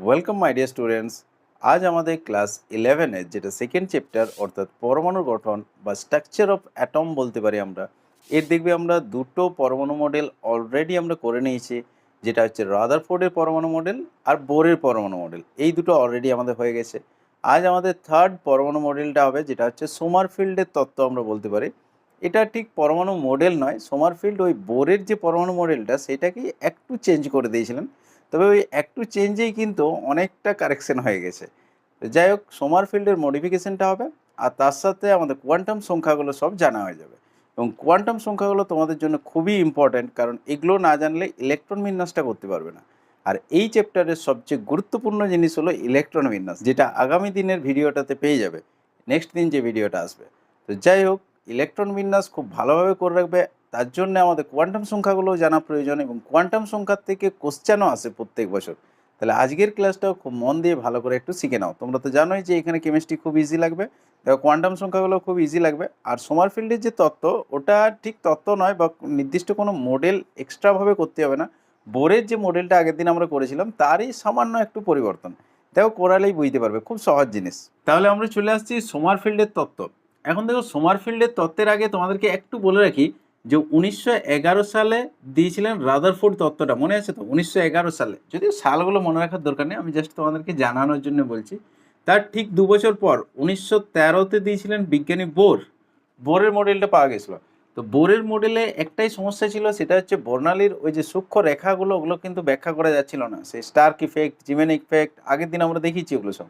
Welcome my dear students. আজ আমাদের class 11-এর যেটা সেকেন্ড চ্যাপ্টার অর্থাৎ পরমাণুর গঠন বা স্ট্রাকচার অফ অ্যাটম বলতে পারি আমরা। এর দেখবে আমরা দুটো পরমাণু মডেল অলরেডি আমরা করে নিয়েছি, যেটা হচ্ছে রাদারফোর্ডের পরমাণু মডেল আর বোরের পরমাণু মডেল। এই দুটো অলরেডি আমাদের হয়ে গেছে। আজ আমাদের থার্ড পরমাণু মডেলটা হবে, যেটা হচ্ছে সোমারফিল্ডের তত্ত্ব আমরা বলতে পারি। এটা ঠিক পরমাণু মডেল নয়, সোমারফিল্ড ওই বোরের যে পরমাণু মডেলটা সেটাকে একটু চেঞ্জ করে দিয়েছিলেন, তবে ওই একটু চেঞ্জেই কিন্তু অনেকটা কারেকশন হয়ে গেছে। তো যাই হোক, সোমারফিল্ডের মডিফিকেশনটা হবে আর তার সাথে আমাদের কোয়ান্টাম সংখ্যাগুলো সব জানা হয়ে যাবে। এবং কোয়ান্টাম সংখ্যাগুলো তোমাদের জন্য খুবই ইম্পর্ট্যান্ট, কারণ এগুলো না জানলে ইলেকট্রন বিন্যাসটা করতে পারবে না। আর এই চ্যাপ্টারের সবচেয়ে গুরুত্বপূর্ণ জিনিস হলো ইলেকট্রন বিন্যাস, যেটা আগামী দিনের ভিডিওটাতে পেয়ে যাবে, নেক্সট দিন যে ভিডিওটা আসবে। তো যাই হোক, ইলেকট্রন বিন্যাস খুব ভালোভাবে করে রাখবে, তার জন্য আমাদের কোয়ান্টাম সংখ্যাগুলোও জানা প্রয়োজন, এবং কোয়ান্টাম সংখ্যার থেকে কোশ্চেনও আসে প্রত্যেক বছর। তাহলে আজকের ক্লাসটাও খুব মন দিয়ে ভালো করে একটু শিখে নাও। তোমরা তো জানোই যে এখানে কেমিস্ট্রি খুব ইজি লাগবে, দেখো কোয়ান্টাম সংখ্যাগুলো খুব ইজি লাগবে। আর সোমারফিল্ডের যে তত্ত্ব, ওটা ঠিক তত্ত্ব নয় বা নির্দিষ্ট কোনো মডেল এক্সট্রাভাবে করতে হবে না। বোরের যে মডেলটা আগের দিন আমরা করেছিলাম তারই সামান্য একটু পরিবর্তন, দেখো কোরালেই বুঝতে পারবে, খুব সহজ জিনিস। তাহলে আমরা চলে আসছি সোমারফিল্ডের তত্ত্ব। এখন দেখো, সোমারফিল্ডের তত্ত্বের আগে তোমাদেরকে একটু বলে রাখি যে 1911 সালে দিয়েছিলেন রাদারফোর্ড তত্ত্বটা, মনে আছে তো? 1911 সালে, যদিও সালগুলো মনে রাখার দরকার নেই, আমি জাস্ট তোমাদেরকে জানানোর জন্য বলছি। তার ঠিক 2 বছর পর 1913-তে দিয়েছিলেন বিজ্ঞানী বোর। বোরের মডেলটা পাওয়া গেছিলো। তো বোরের মডেলে একটাই সমস্যা ছিল, সেটা হচ্ছে বর্ণালীর ওই যে সূক্ষ্ম রেখাগুলো, ওগুলো কিন্তু ব্যাখ্যা করা যাচ্ছিল না। সেই স্টার্ক ইফেক্ট, জিমেনিক ইফেক্ট, আগের দিন আমরা দেখিয়েছি ওগুলো সব।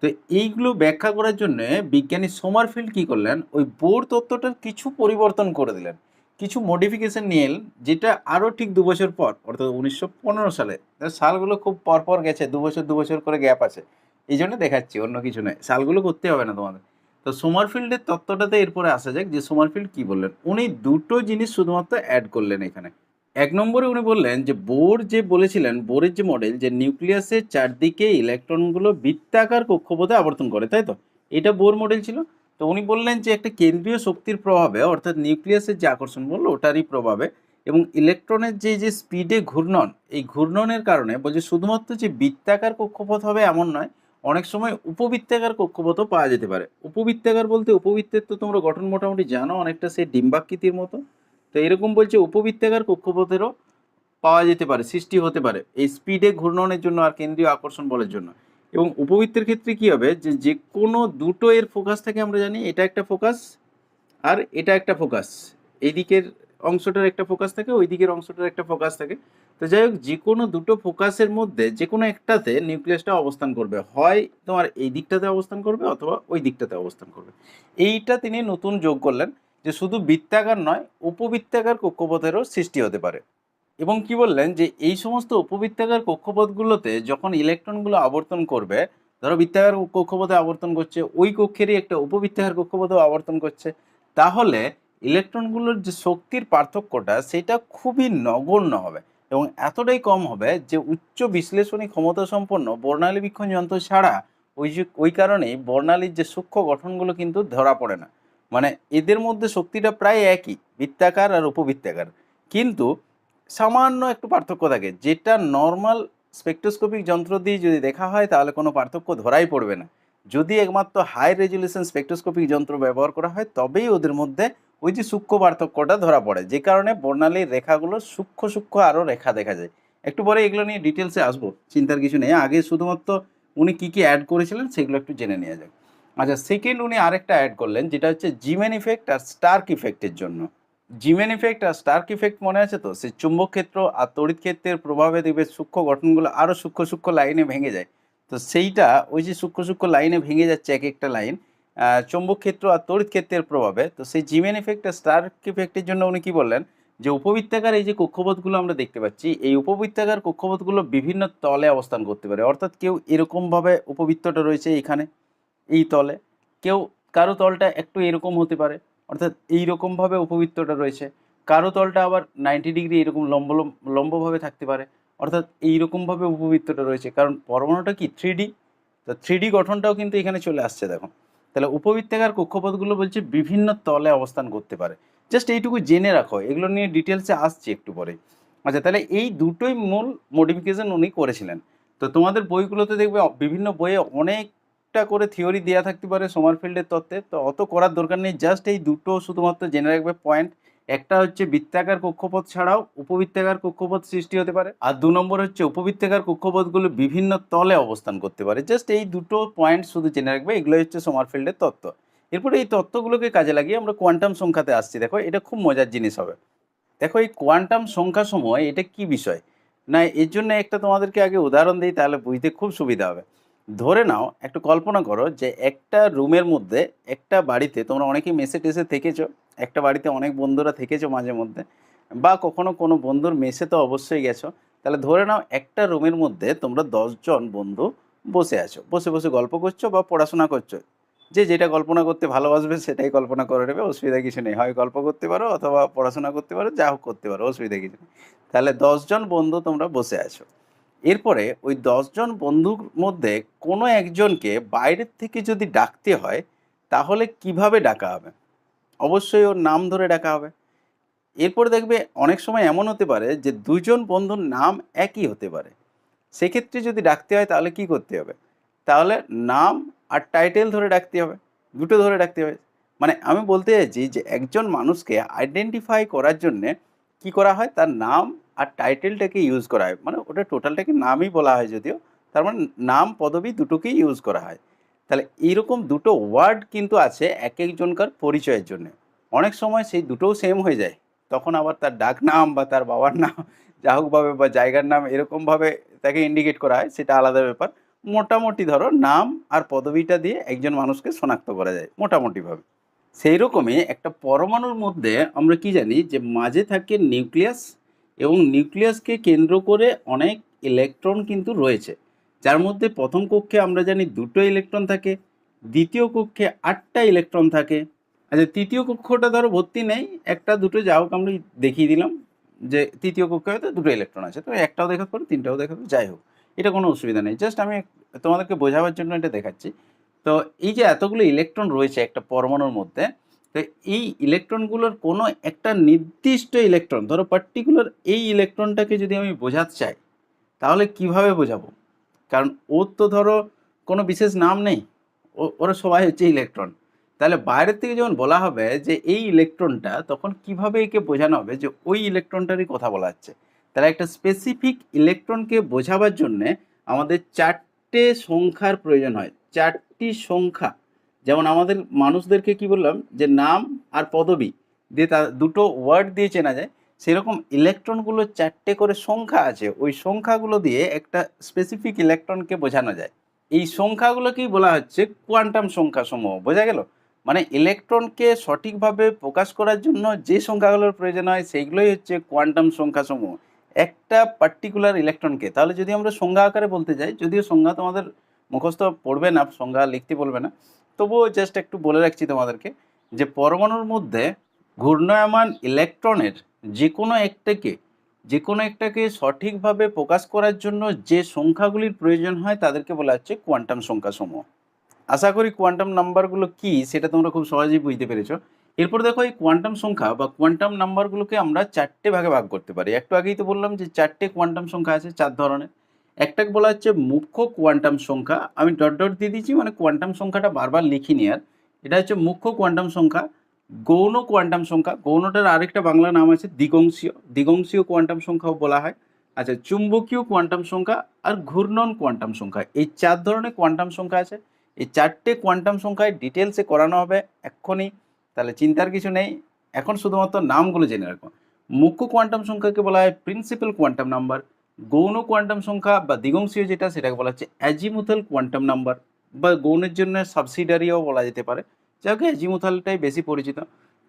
তো এইগুলো ব্যাখ্যা করার জন্য বিজ্ঞানী সোমারফিল্ড কী করলেন, ওই বোর তত্ত্বটার কিছু পরিবর্তন করে দিলেন, কিছু মডিফিকেশন নিয়ে এলেন, যেটা আরও ঠিক 2 বছর পর অর্থাৎ 1915 সালে। সালগুলো খুব পরপর গেছে, 2 বছর করে গ্যাপ আছে, এই জন্য দেখাচ্ছি, অন্য কিছু নয়। সালগুলো করতে হবে না তোমাদের। তো সোমারফিল্ডের তত্ত্বটাতে এরপরে আসা যাক যে সোমারফিল্ড কী বললেন। উনি দুটো জিনিস শুধুমাত্র অ্যাড করলেন এখানে। এক নম্বরে উনি বললেন যে বোর যে বলেছিলেন, বোরের যে মডেল, যে নিউক্লিয়াসের চারদিকে ইলেকট্রনগুলো বৃত্তাকার কক্ষপথে আবর্তন করে, তাই তো? এটা বোর মডেল ছিল। তো উনি বললেন যে একটা কেন্দ্রীয় শক্তির প্রভাবে, অর্থাৎ নিউক্লিয়াসের যে আকর্ষণ বলল ওটারই প্রভাবে, এবং ইলেকট্রনের যে স্পিডে ঘূর্ণন, এই ঘূর্ণনের কারণে বলছে শুধুমাত্র যে বৃত্তাকার কক্ষপথ হবে এমন নয়, অনেক সময় উপবৃত্তাকার কক্ষপথও পাওয়া যেতে পারে। উপবৃত্তাকার বলতে, উপবৃত্তের তো তোমরা গঠন মোটামুটি জানো, অনেকটা সেই ডিম্বাকৃতির মতো। তো এরকম বলছে উপবৃত্তাকার কক্ষপথেরও পাওয়া যেতে পারে, সৃষ্টি হতে পারে এই স্পিডে ঘূর্ণনের জন্য আর কেন্দ্রীয় আকর্ষণ বলের জন্য। এবং উপবৃত্তের ক্ষেত্রে কি হবে, যে যে কোনো দুটো এর ফোকাস থাকে, আমরা জানি এটা একটা ফোকাস আর এটা একটা ফোকাস, এই দিকের অংশটার একটা ফোকাস থাকে, ওই দিকের অংশটার একটা ফোকাস থাকে। তো যাই হোক, যে কোনো দুটো ফোকাসের মধ্যে যে কোনো একটাতে নিউক্লিয়াসটা অবস্থান করবে, হয় তোমার এই দিকটাতে অবস্থান করবে অথবা ওই দিকটাতে অবস্থান করবে। এইটা তিনি নতুন যোগ করলেন, যে শুধু বৃত্তাকার নয়, উপবৃত্তাকার কক্ষপথেরও সৃষ্টি হতে পারে। এবং কি বললেন, যে এই সমস্ত উপবৃত্তাকার কক্ষপথগুলোতে যখন ইলেকট্রনগুলো আবর্তন করবে, ধরো বৃত্তাকার কক্ষপথে আবর্তন করছে, ওই কক্ষেরই একটা উপবৃত্তাকার কক্ষপথেও আবর্তন করছে, তাহলে ইলেকট্রনগুলোর যে শক্তির পার্থক্যটা সেটা খুবই নগণ্য হবে, এবং এতটাই কম হবে যে উচ্চ বিশ্লেষণী ক্ষমতা সম্পন্ন বর্ণালী বীক্ষণ যন্ত্র ছাড়া ওই কারণেই বর্ণালীর যে সূক্ষ্ম গঠনগুলো কিন্তু ধরা পড়ে না। মানে এদের মধ্যে শক্তিটা প্রায় একই, বৃত্তাকার আর উপবৃত্তাকার, কিন্তু সামান্য একটু পার্থক্য থাকে, যেটা নর্মাল স্পেকট্রোস্কোপিক যন্ত্র দিয়ে যদি দেখা হয় তাহলে কোনো পার্থক্য ধরাই পড়বে না। যদি একমাত্র হাই রেজলিউশন স্পেকট্রোস্কোপিক যন্ত্র ব্যবহার করা হয়, তবেই ওদের মধ্যে ওই যে সূক্ষ্ম পার্থক্যটা ধরা পড়ে, যে কারণে বর্ণালীর রেখাগুলো সূক্ষ্ম সূক্ষ্ম আরও রেখা দেখা যায়। একটু পরে এগুলো নিয়ে ডিটেলসে আসবো, চিন্তার কিছু নেই। আগে শুধুমাত্র উনি কী কী অ্যাড করেছিলেন সেগুলো একটু জেনে নেওয়া যাক। আচ্ছা, সেকেন্ড উনি আরেকটা অ্যাড করলেন, যেটা হচ্ছে জিমেন ইফেক্ট আর স্টার্ক ইফেক্টের জন্য। জিমেন ইফেক্ট আর স্টার্ক ইফেক্ট মনে আছে তো? সেই চুম্বক ক্ষেত্র আর তড়িৎ ক্ষেত্রের প্রভাবে দেখবে সূক্ষ্ম গঠনগুলো আরও সূক্ষ্ম সূক্ষ্ম লাইনে ভেঙে যায়। তো সেইটা, ওই যে সূক্ষ্ম সূক্ষ্ম লাইনে ভেঙে যাচ্ছে এক একটা লাইন, চুম্বক ক্ষেত্র আর তড়িৎ ক্ষেত্রের প্রভাবে। তো সেই জিমেন ইফেক্ট আর স্টার্ক ইফেক্টের জন্য উনি কী বললেন, যে উপবৃত্তাকার এই যে কক্ষপথগুলো আমরা দেখতে পাচ্ছি, এই উপবৃত্তাকার কক্ষপথগুলো বিভিন্ন তলে অবস্থান করতে পারে। অর্থাৎ কেউ এরকমভাবে উপবৃত্তটা রয়েছে এখানে এই তলে, কেউ কারো তলটা একটু এরকম হতে পারে, অর্থাৎ এইরকমভাবে উপবৃত্তটা রয়েছে, কারো তলটা আবার 90 ডিগ্রি এরকম লম্বভাবে থাকতে পারে, অর্থাৎ এইরকমভাবে উপবৃত্তটা রয়েছে, কারণ পরমাণুটা কি 3D। তো 3D গঠনটাও কিন্তু এখানে চলে আসছে, দেখো। তাহলে উপবৃত্তাকার কক্ষপথগুলো বলছে বিভিন্ন তলে অবস্থান করতে পারে। জাস্ট এইটুকু জেনে রাখো, এগুলো নিয়ে ডিটেলসে আসছি একটু পরে। আচ্ছা, তাহলে এই দুটোই মূল মডিফিকেশন উনি করেছিলেন। তো তোমাদের বইগুলোতে দেখবে বিভিন্ন বইয়ে অনেকটা করে থিওরি দেওয়া থাকতে পারে সোমারফিল্ডের তত্ত্বে, তো অত করার দরকার নেই। জাস্ট এই দুটো শুধুমাত্র জেনে রাখবে পয়েন্ট। একটা হচ্ছে বৃত্তাকার কক্ষপথ ছাড়াও উপবৃত্তাকার কক্ষপথ সৃষ্টি হতে পারে, আর 2 নম্বর হচ্ছে উপবৃত্তাকার কক্ষপথগুলো বিভিন্ন তলে অবস্থান করতে পারে। জাস্ট এই দুটো পয়েন্ট শুধু জেনে রাখবে, এগুলো হচ্ছে সোমারফিল্ডের তত্ত্ব। এরপরে এই তত্ত্বগুলোকে কাজে লাগিয়ে আমরা কোয়ান্টাম সংখ্যাতে আসছি। দেখো এটা খুব মজার জিনিস হবে। দেখো এই কোয়ান্টাম সংখ্যা সময় এটা কি বিষয় না, এর জন্য একটা তোমাদেরকে আগে উদাহরণ দিই, তাহলে বুঝতে খুব সুবিধা হবে। ধরে নাও, একটু কল্পনা করো যে একটা রুমের মধ্যে, একটা বাড়িতে, তোমরা অনেকেই মেসে টেসে থেকেছো, একটা বাড়িতে অনেক বন্ধুরা থেকেছো মাঝে মধ্যে, বা কখনো কোনো বন্ধুর মেসে তো অবশ্যই গেছো। তাহলে ধরে নাও একটা রুমের মধ্যে তোমরা 10 জন বন্ধু বসে আছো, বসে বসে গল্প করছো বা পড়াশোনা করছো। যে যেটা কল্পনা করতে ভালোবাসবে সেটাই কল্পনা করে নেবে, অসুবিধা কিছু নেই। হয় গল্প করতে পারো অথবা পড়াশোনা করতে পারো, যা হোক করতে পারো, অসুবিধা কিছু নেই। তাহলে 10 জন বন্ধু তোমরা বসে আছো। এরপরে ওই 10 জন বন্ধুর মধ্যে কোনো একজনকে বাইরের থেকে যদি ডাকতে হয়, তাহলে কিভাবে ডাকা হবে? অবশ্যই ওর নাম ধরে ডাকা হবে। এরপরে দেখবে অনেক সময় এমন হতে পারে যে 2 জন বন্ধুর নাম একই হতে পারে। সেক্ষেত্রে যদি ডাকতে হয় তাহলে কি করতে হবে? তাহলে নাম আর টাইটেল ধরে ডাকতে হবে, দুটো ধরে ডাকতে হবে। মানে আমি বলতে চাইছি যে একজন মানুষকে আইডেন্টিফাই করার জন্যে কি করা হয়, তার নাম আর টাইটেলটাকে ইউজ করা হয়। মানে ওটা টোটালটাকে নামই বলা হয় যদিও, তার মানে নাম পদবি দুটোকেই ইউজ করা হয়। তাহলে এইরকম দুটো ওয়ার্ড কিন্তু আছে এক একজনকার পরিচয়ের জন্য। অনেক সময় সেই দুটোও সেম হয়ে যায়, তখন আবার তার ডাক নাম বা তার বাবার নাম যা হোকভাবে বা জায়গার নাম এরকমভাবে তাকে ইন্ডিকেট করা হয়, সেটা আলাদা ব্যাপার। মোটামুটি ধরো নাম আর পদবিটা দিয়ে একজন মানুষকে শনাক্ত করা যায় মোটামুটিভাবে। সেই রকমই একটা পরমাণুর মধ্যে আমরা কি জানি যে মাঝে থাকে নিউক্লিয়াস, এবং নিউক্লিয়াসকে কেন্দ্র করে অনেক ইলেকট্রন কিন্তু রয়েছে, যার মধ্যে প্রথম কক্ষে আমরা জানি 2টো ইলেকট্রন থাকে, দ্বিতীয় কক্ষে 8টা ইলেকট্রন থাকে। আচ্ছা, তৃতীয় কক্ষটা ধরো ভর্তি নেই, একটা দুটো যা হোক আমরা দেখিয়ে দিলাম যে তৃতীয় কক্ষে হয়তো 2টো ইলেকট্রন আছে, তো একটাও দেখাতে পারো, তিনটাও দেখাতে, যাই হোক এটা কোনো অসুবিধা নেই। জাস্ট আমি তোমাদেরকে বোঝাবার জন্য এটা দেখাচ্ছি। তো এই যে এতগুলো ইলেকট্রন রয়েছে একটা পরমাণুর মধ্যে, তো এই ইলেকট্রনগুলোর কোনো একটা নির্দিষ্ট ইলেকট্রন, ধরো পার্টিকুলার এই ইলেকট্রনটাকে যদি আমি বোঝাতে চাই, তাহলে কিভাবে বোঝাবো? কারণ ওর তো ধরো কোনো বিশেষ নাম নেই, ওরা সবাই হচ্ছে ইলেকট্রন। তাহলে বাইরের থেকে যখন বলা হবে যে এই ইলেকট্রনটা, তখন কিভাবে একে বোঝানো হবে যে ওই ইলেকট্রনটারই কথা বলা হচ্ছে? তাহলে একটা স্পেসিফিক ইলেকট্রনকে বোঝাবার জন্যে আমাদের 4টে সংখ্যার প্রয়োজন হয়, 4টি সংখ্যা। যেমন আমাদের মানুষদেরকে কি বললাম যে নাম আর পদবি দিয়ে তার দুটো ওয়ার্ড দিয়ে চেনা যায়, সেরকম ইলেকট্রনগুলো 4টে করে সংখ্যা আছে, ওই সংখ্যাগুলো দিয়ে একটা স্পেসিফিক ইলেকট্রনকে বোঝানো যায়। এই সংখ্যাগুলোকেই বলা হচ্ছে কোয়ান্টাম সংখ্যাসমূহ। বোঝা গেল? মানে ইলেকট্রনকে সঠিকভাবে প্রকাশ করার জন্য যে সংখ্যাগুলোর প্রয়োজন হয় সেইগুলোই হচ্ছে কোয়ান্টাম সংখ্যাসমূহ একটা পার্টিকুলার ইলেকট্রনকে। তাহলে যদি আমরা সংজ্ঞা আকারে বলতে যাই, যদিও সংজ্ঞা তোমাদের মুখস্থ পড়বে না, সংজ্ঞা লিখতে বলবে না, তবুও জাস্ট একটু বলে রাখছি তোমাদেরকে যে পরমাণুর মধ্যে ঘূর্ণায়মান ইলেকট্রনের যে কোনো একটাকে সঠিকভাবে প্রকাশ করার জন্য যে সংখ্যাগুলির প্রয়োজন হয় তাদেরকে বলা হচ্ছে কোয়ান্টাম সংখ্যাসমূহ। আশা করি কোয়ান্টাম নাম্বারগুলো কি সেটা তোমরা খুব সহজেই বুঝতে পেরেছো। এরপর দেখো এই কোয়ান্টাম সংখ্যা বা কোয়ান্টাম নাম্বারগুলোকে আমরা 4টে ভাগে ভাগ করতে পারি। একটু আগেই তো বললাম যে 4টে কোয়ান্টাম সংখ্যা আছে, 4 ধরনের। একটাকে বলা হচ্ছে মুখ্য কোয়ান্টাম সংখ্যা, আমি ডট ডট দিয়ে দিচ্ছি, মানে কোয়ান্টাম সংখ্যাটা বারবার লিখিনি আর। এটা হচ্ছে মুখ্য কোয়ান্টাম সংখ্যা। গৌণ কোয়ান্টাম সংখ্যা, গৌণটার আরেকটা বাংলা নাম আছে দ্বিগংশীয়, দ্বিগংশীয় কোয়ান্টাম সংখ্যাও বলা হয়। আচ্ছা, চুম্বকীয় কোয়ান্টাম সংখ্যা আর ঘূর্ণন কোয়ান্টাম সংখ্যা, এই 4 ধরনের কোয়ান্টাম সংখ্যা আছে। এই 4টে কোয়ান্টাম সংখ্যায় ডিটেলসে করানো হবে এক্ষুনি, তাহলে চিন্তার কিছু নেই। এখন শুধুমাত্র নামগুলো জেনে রাখো। মুখ্য কোয়ান্টাম সংখ্যাকে বলা হয় প্রিন্সিপাল কোয়ান্টাম নাম্বার। গৌণ কোয়ান্টাম সংখ্যা বা দ্বিগংশীয় যেটা, সেটাকে বলা হচ্ছে অ্যাজিমুথাল কোয়ান্টাম নাম্বার, বা গৌণের জন্য সাবসিডারিও বলা যেতে পারে, যাকে অ্যাজিমুথালটাই বেশি পরিচিত।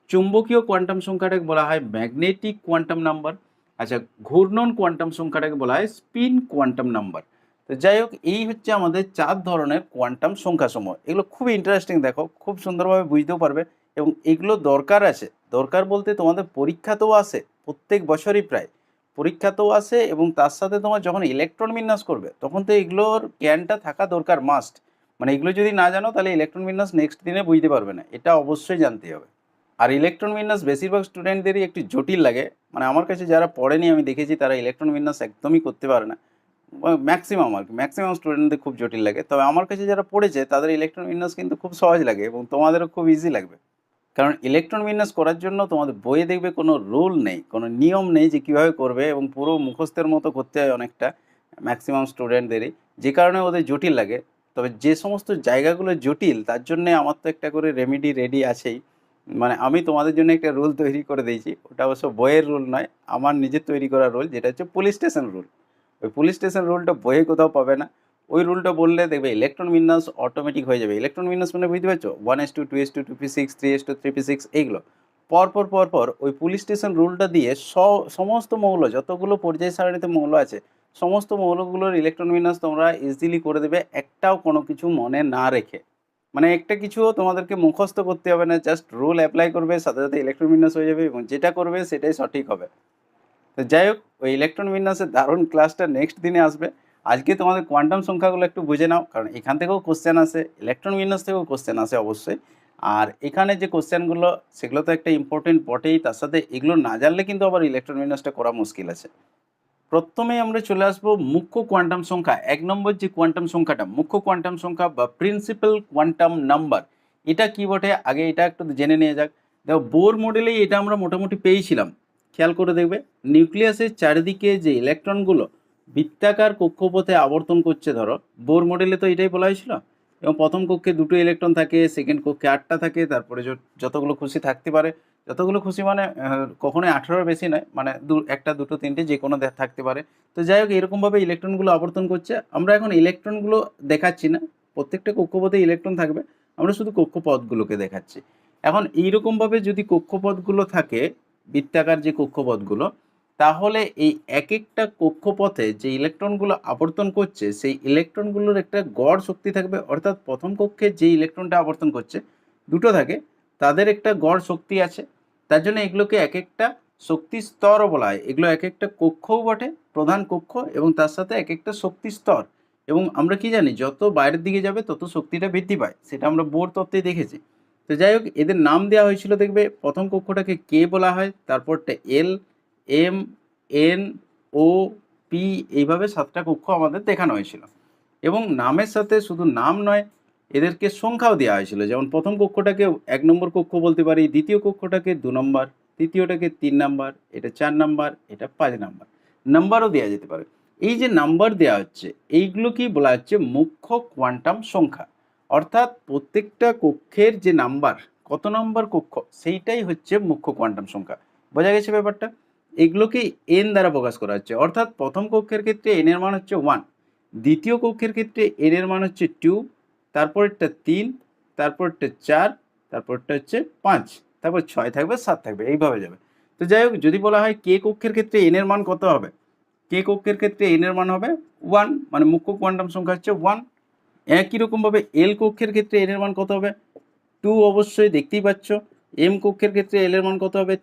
চুম্বকীয় কোয়ান্টাম সংখ্যাটাকে বলা হয় ম্যাগনেটিক কোয়ান্টাম নাম্বার। আচ্ছা, ঘূর্ণন কোয়ান্টাম সংখ্যাটাকে বলা হয় স্পিন কোয়ান্টাম নাম্বার। তো যাই হোক, এই হচ্ছে আমাদের 4 ধরনের কোয়ান্টাম সংখ্যাসমূহ। এগুলো খুব ইন্টারেস্টিং, দেখো খুব সুন্দরভাবে বুঝতেও পারবে, এবং এগুলো দরকার আছে। দরকার বলতে তোমাদের পরীক্ষাতেও আসে, প্রত্যেক বছরই প্রায় পরীক্ষাতেও আসে, এবং তার সাথে তোমার যখন ইলেকট্রন বিন্যাস করবে তখন তো এগুলোর জ্ঞানটা থাকা দরকার, মাস্ট। মানে এগুলো যদি না জানো তাহলে ইলেকট্রন বিন্যাস নেক্সট দিনে বুঝতে পারবে না, এটা অবশ্যই জানতে হবে। আর ইলেকট্রন বিন্যাস বেশিরভাগ স্টুডেন্টদেরই একটু জটিল লাগে, মানে আমার কাছে যারা পড়েনি আমি দেখেছি তারা ইলেকট্রন বিন্যাস একদমই করতে পারে না। ম্যাক্সিমাম আর কি, ম্যাক্সিমাম স্টুডেন্টদের খুব জটিল লাগে। তবে আমার কাছে যারা পড়েছে তাদের ইলেকট্রন বিন্যাস কিন্তু খুব সহজ লাগে এবং তোমাদেরও খুব ইজি লাগবে। কারণ ইলেকট্রন বিন্যাস করার জন্য তোমাদের বইয়ে দেখবে কোনো রুল নেই, কোনো নিয়ম নেই যে কীভাবে করবে, এবং পুরো মুখস্থের মতো করতে হয় অনেকটা ম্যাক্সিমাম স্টুডেন্টদেরই, যে কারণে ওদের জটিল লাগে। তবে যে সমস্ত জায়গাগুলো জটিল তার জন্যে আমার তো একটা করে রেমেডি রেডি আছেই। মানে আমি তোমাদের জন্য একটা রুল তৈরি করে দিয়েছি, ওটা অবশ্য বইয়ের রুল নয়, আমার নিজের তৈরি করা রুল, যেটা হচ্ছে পুলিশ স্টেশন রুল। ওই পুলিশ স্টেশন রুলটা বইয়ে কোথাও পাবে না। ওই রুলটা বললে দেখবে ইলেকট্রন বিন্যাস অটোমেটিক হয়ে যাবে। ইলেকট্রন বিন্যাস মানে বুঝতে পারছো, 1:2, 2:2, 2p6, 3:2, 3p6, এইগুলো পরপর পরপর ওই পুলিশ স্টেশন রুলটা দিয়ে সমস্ত মৌল, যতগুলো পর্যায় সারণীতে মৌল আছে, সমস্ত মৌলগুলোর ইলেকট্রন বিন্যাস তোমরা ইজিলি করে দেবে, একটাও কোনো কিছু মনে না রেখে। মানে একটা কিছুও তোমাদেরকে মুখস্থ করতে হবে না, জাস্ট রুল অ্যাপ্লাই করবে, সাথে সাথে ইলেকট্রন বিন্যাস হয়ে যাবে, এবং যেটা করবে সেটাই সঠিক হবে। তো যাই হোক, ওই ইলেকট্রন বিন্যাসের দারুণ ক্লাসটা নেক্সট দিনে আসবে। আজকে তোমাদের কোয়ান্টাম সংখ্যাগুলো একটু বুঝে নাও, কারণ এখান থেকেও কোশ্চেন আসে, ইলেকট্রন বিন্যাস থেকেও কোশ্চেন আসে অবশ্যই। আর এখানে যে কোশ্চেনগুলো সেগুলো তো একটা ইম্পর্টেন্ট বটেই, তার সাথে এগুলো না জানলে কিন্তু আবার ইলেকট্রন বিন্যাসটা করা মুশকিল আছে। প্রথমেই আমরা চলে আসবো মুখ্য কোয়ান্টাম সংখ্যা। 1 নম্বর যে কোয়ান্টাম সংখ্যাটা, মুখ্য কোয়ান্টাম সংখ্যা বা প্রিন্সিপাল কোয়ান্টাম নাম্বার, এটা কি বটে আগে এটা একটু জেনে নিয়ে যাক। দেখো, বোর মডেলেই এটা আমরা মোটামুটি পেয়েছিলাম। খেয়াল করে দেখবে, নিউক্লিয়াসের চারিদিকে যে ইলেকট্রনগুলো বৃত্তাকার কক্ষপথে আবর্তন করছে, ধরো বোর মডেলে তো এটাই বলা হয়েছিল, এবং প্রথম কক্ষে 2টো ইলেকট্রন থাকে, সেকেন্ড কক্ষে 8টা থাকে, তারপরে যতগুলো খুশি থাকতে পারে, যতগুলো খুশি মানে কখনোই 18-এর বেশি নয়, মানে একটা, দুটো, তিনটে যে কোনো থাকতে পারে। তো যাই হোক, এরকমভাবে ইলেকট্রনগুলো আবর্তন করছে। আমরা এখন ইলেকট্রনগুলো দেখাচ্ছি না, প্রত্যেকটা কক্ষপথে ইলেকট্রন থাকবে, আমরা শুধু কক্ষপথগুলোকে দেখাচ্ছি। এখন এইরকমভাবে যদি কক্ষপথগুলো থাকে, বৃত্তাকার যে কক্ষপথগুলো, তাহলে এই এক একটা কক্ষপথে যে ইলেকট্রনগুলো আবর্তন করছে সেই ইলেকট্রনগুলোর একটা গড় শক্তি থাকবে। অর্থাৎ প্রথম কক্ষে যে ইলেকট্রনটা আবর্তন করছে, দুটো থাকে, তাদের একটা গড় শক্তি আছে। তার জন্য এগুলোকে এক একটা শক্তি স্তরও বলা হয়। এগুলো এক একটা কক্ষও বটে, প্রধান কক্ষ, এবং তার সাথে এক একটা শক্তি স্তর। এবং আমরা কি জানি, যত বাইরের দিকে যাবে তত শক্তিটা বৃদ্ধি পায়, সেটা আমরা বোর তত্ত্বে দেখেছি। তো যাই হোক, এদের নাম দেওয়া হয়েছিল, দেখবে প্রথম কক্ষটাকে কে বলা হয়, তারপরটা এল, এম, এন, ও, পি, এইভাবে 7টা কক্ষ আমাদের দেখানো হয়েছিল। এবং নামের সাথে শুধু নাম নয়, এদেরকে সংখ্যাও দেওয়া হয়েছিল। যেমন প্রথম কক্ষটাকে 1 নম্বর কক্ষ বলতে পারি, দ্বিতীয় কক্ষটাকে 2 নম্বর, তৃতীয়টাকে 3 নাম্বার, এটা 4 নাম্বার, এটা 5 নাম্বার, নাম্বারও দেওয়া যেতে পারে। এই যে নাম্বার দেওয়া হচ্ছে, এইগুলো কি বলা হচ্ছে, মুখ্য কোয়ান্টাম সংখ্যা। অর্থাৎ প্রত্যেকটা কক্ষের যে নাম্বার, কত নম্বর কক্ষ, সেইটাই হচ্ছে মুখ্য কোয়ান্টাম সংখ্যা। বোঝা গেছে ব্যাপারটা? এগুলোকে এন দ্বারা প্রকাশ করা হচ্ছে। অর্থাৎ প্রথম কক্ষের ক্ষেত্রে এন এর মান হচ্ছে 1, দ্বিতীয় কক্ষের ক্ষেত্রে এন এর মান হচ্ছে 2, তারপরটা 3, তারপরটা 4, তারপরটা হচ্ছে 5, তারপর 6 থাকবে, 7 থাকবে, এইভাবে যাবে। তো যাই হোক, যদি বলা হয় কে কক্ষের ক্ষেত্রে এন এর মান কত হবে, কে কক্ষের ক্ষেত্রে এন এর মান হবে 1, মানে মুখ্য কোয়ান্টাম সংখ্যা হচ্ছে 1। একই রকমভাবে এল কক্ষের ক্ষেত্রে এন এর মান কত হবে, 2, অবশ্যই দেখতেই পাচ্ছ। এম কক্ষের ক্ষেত্রে এল এর মান কত হবে,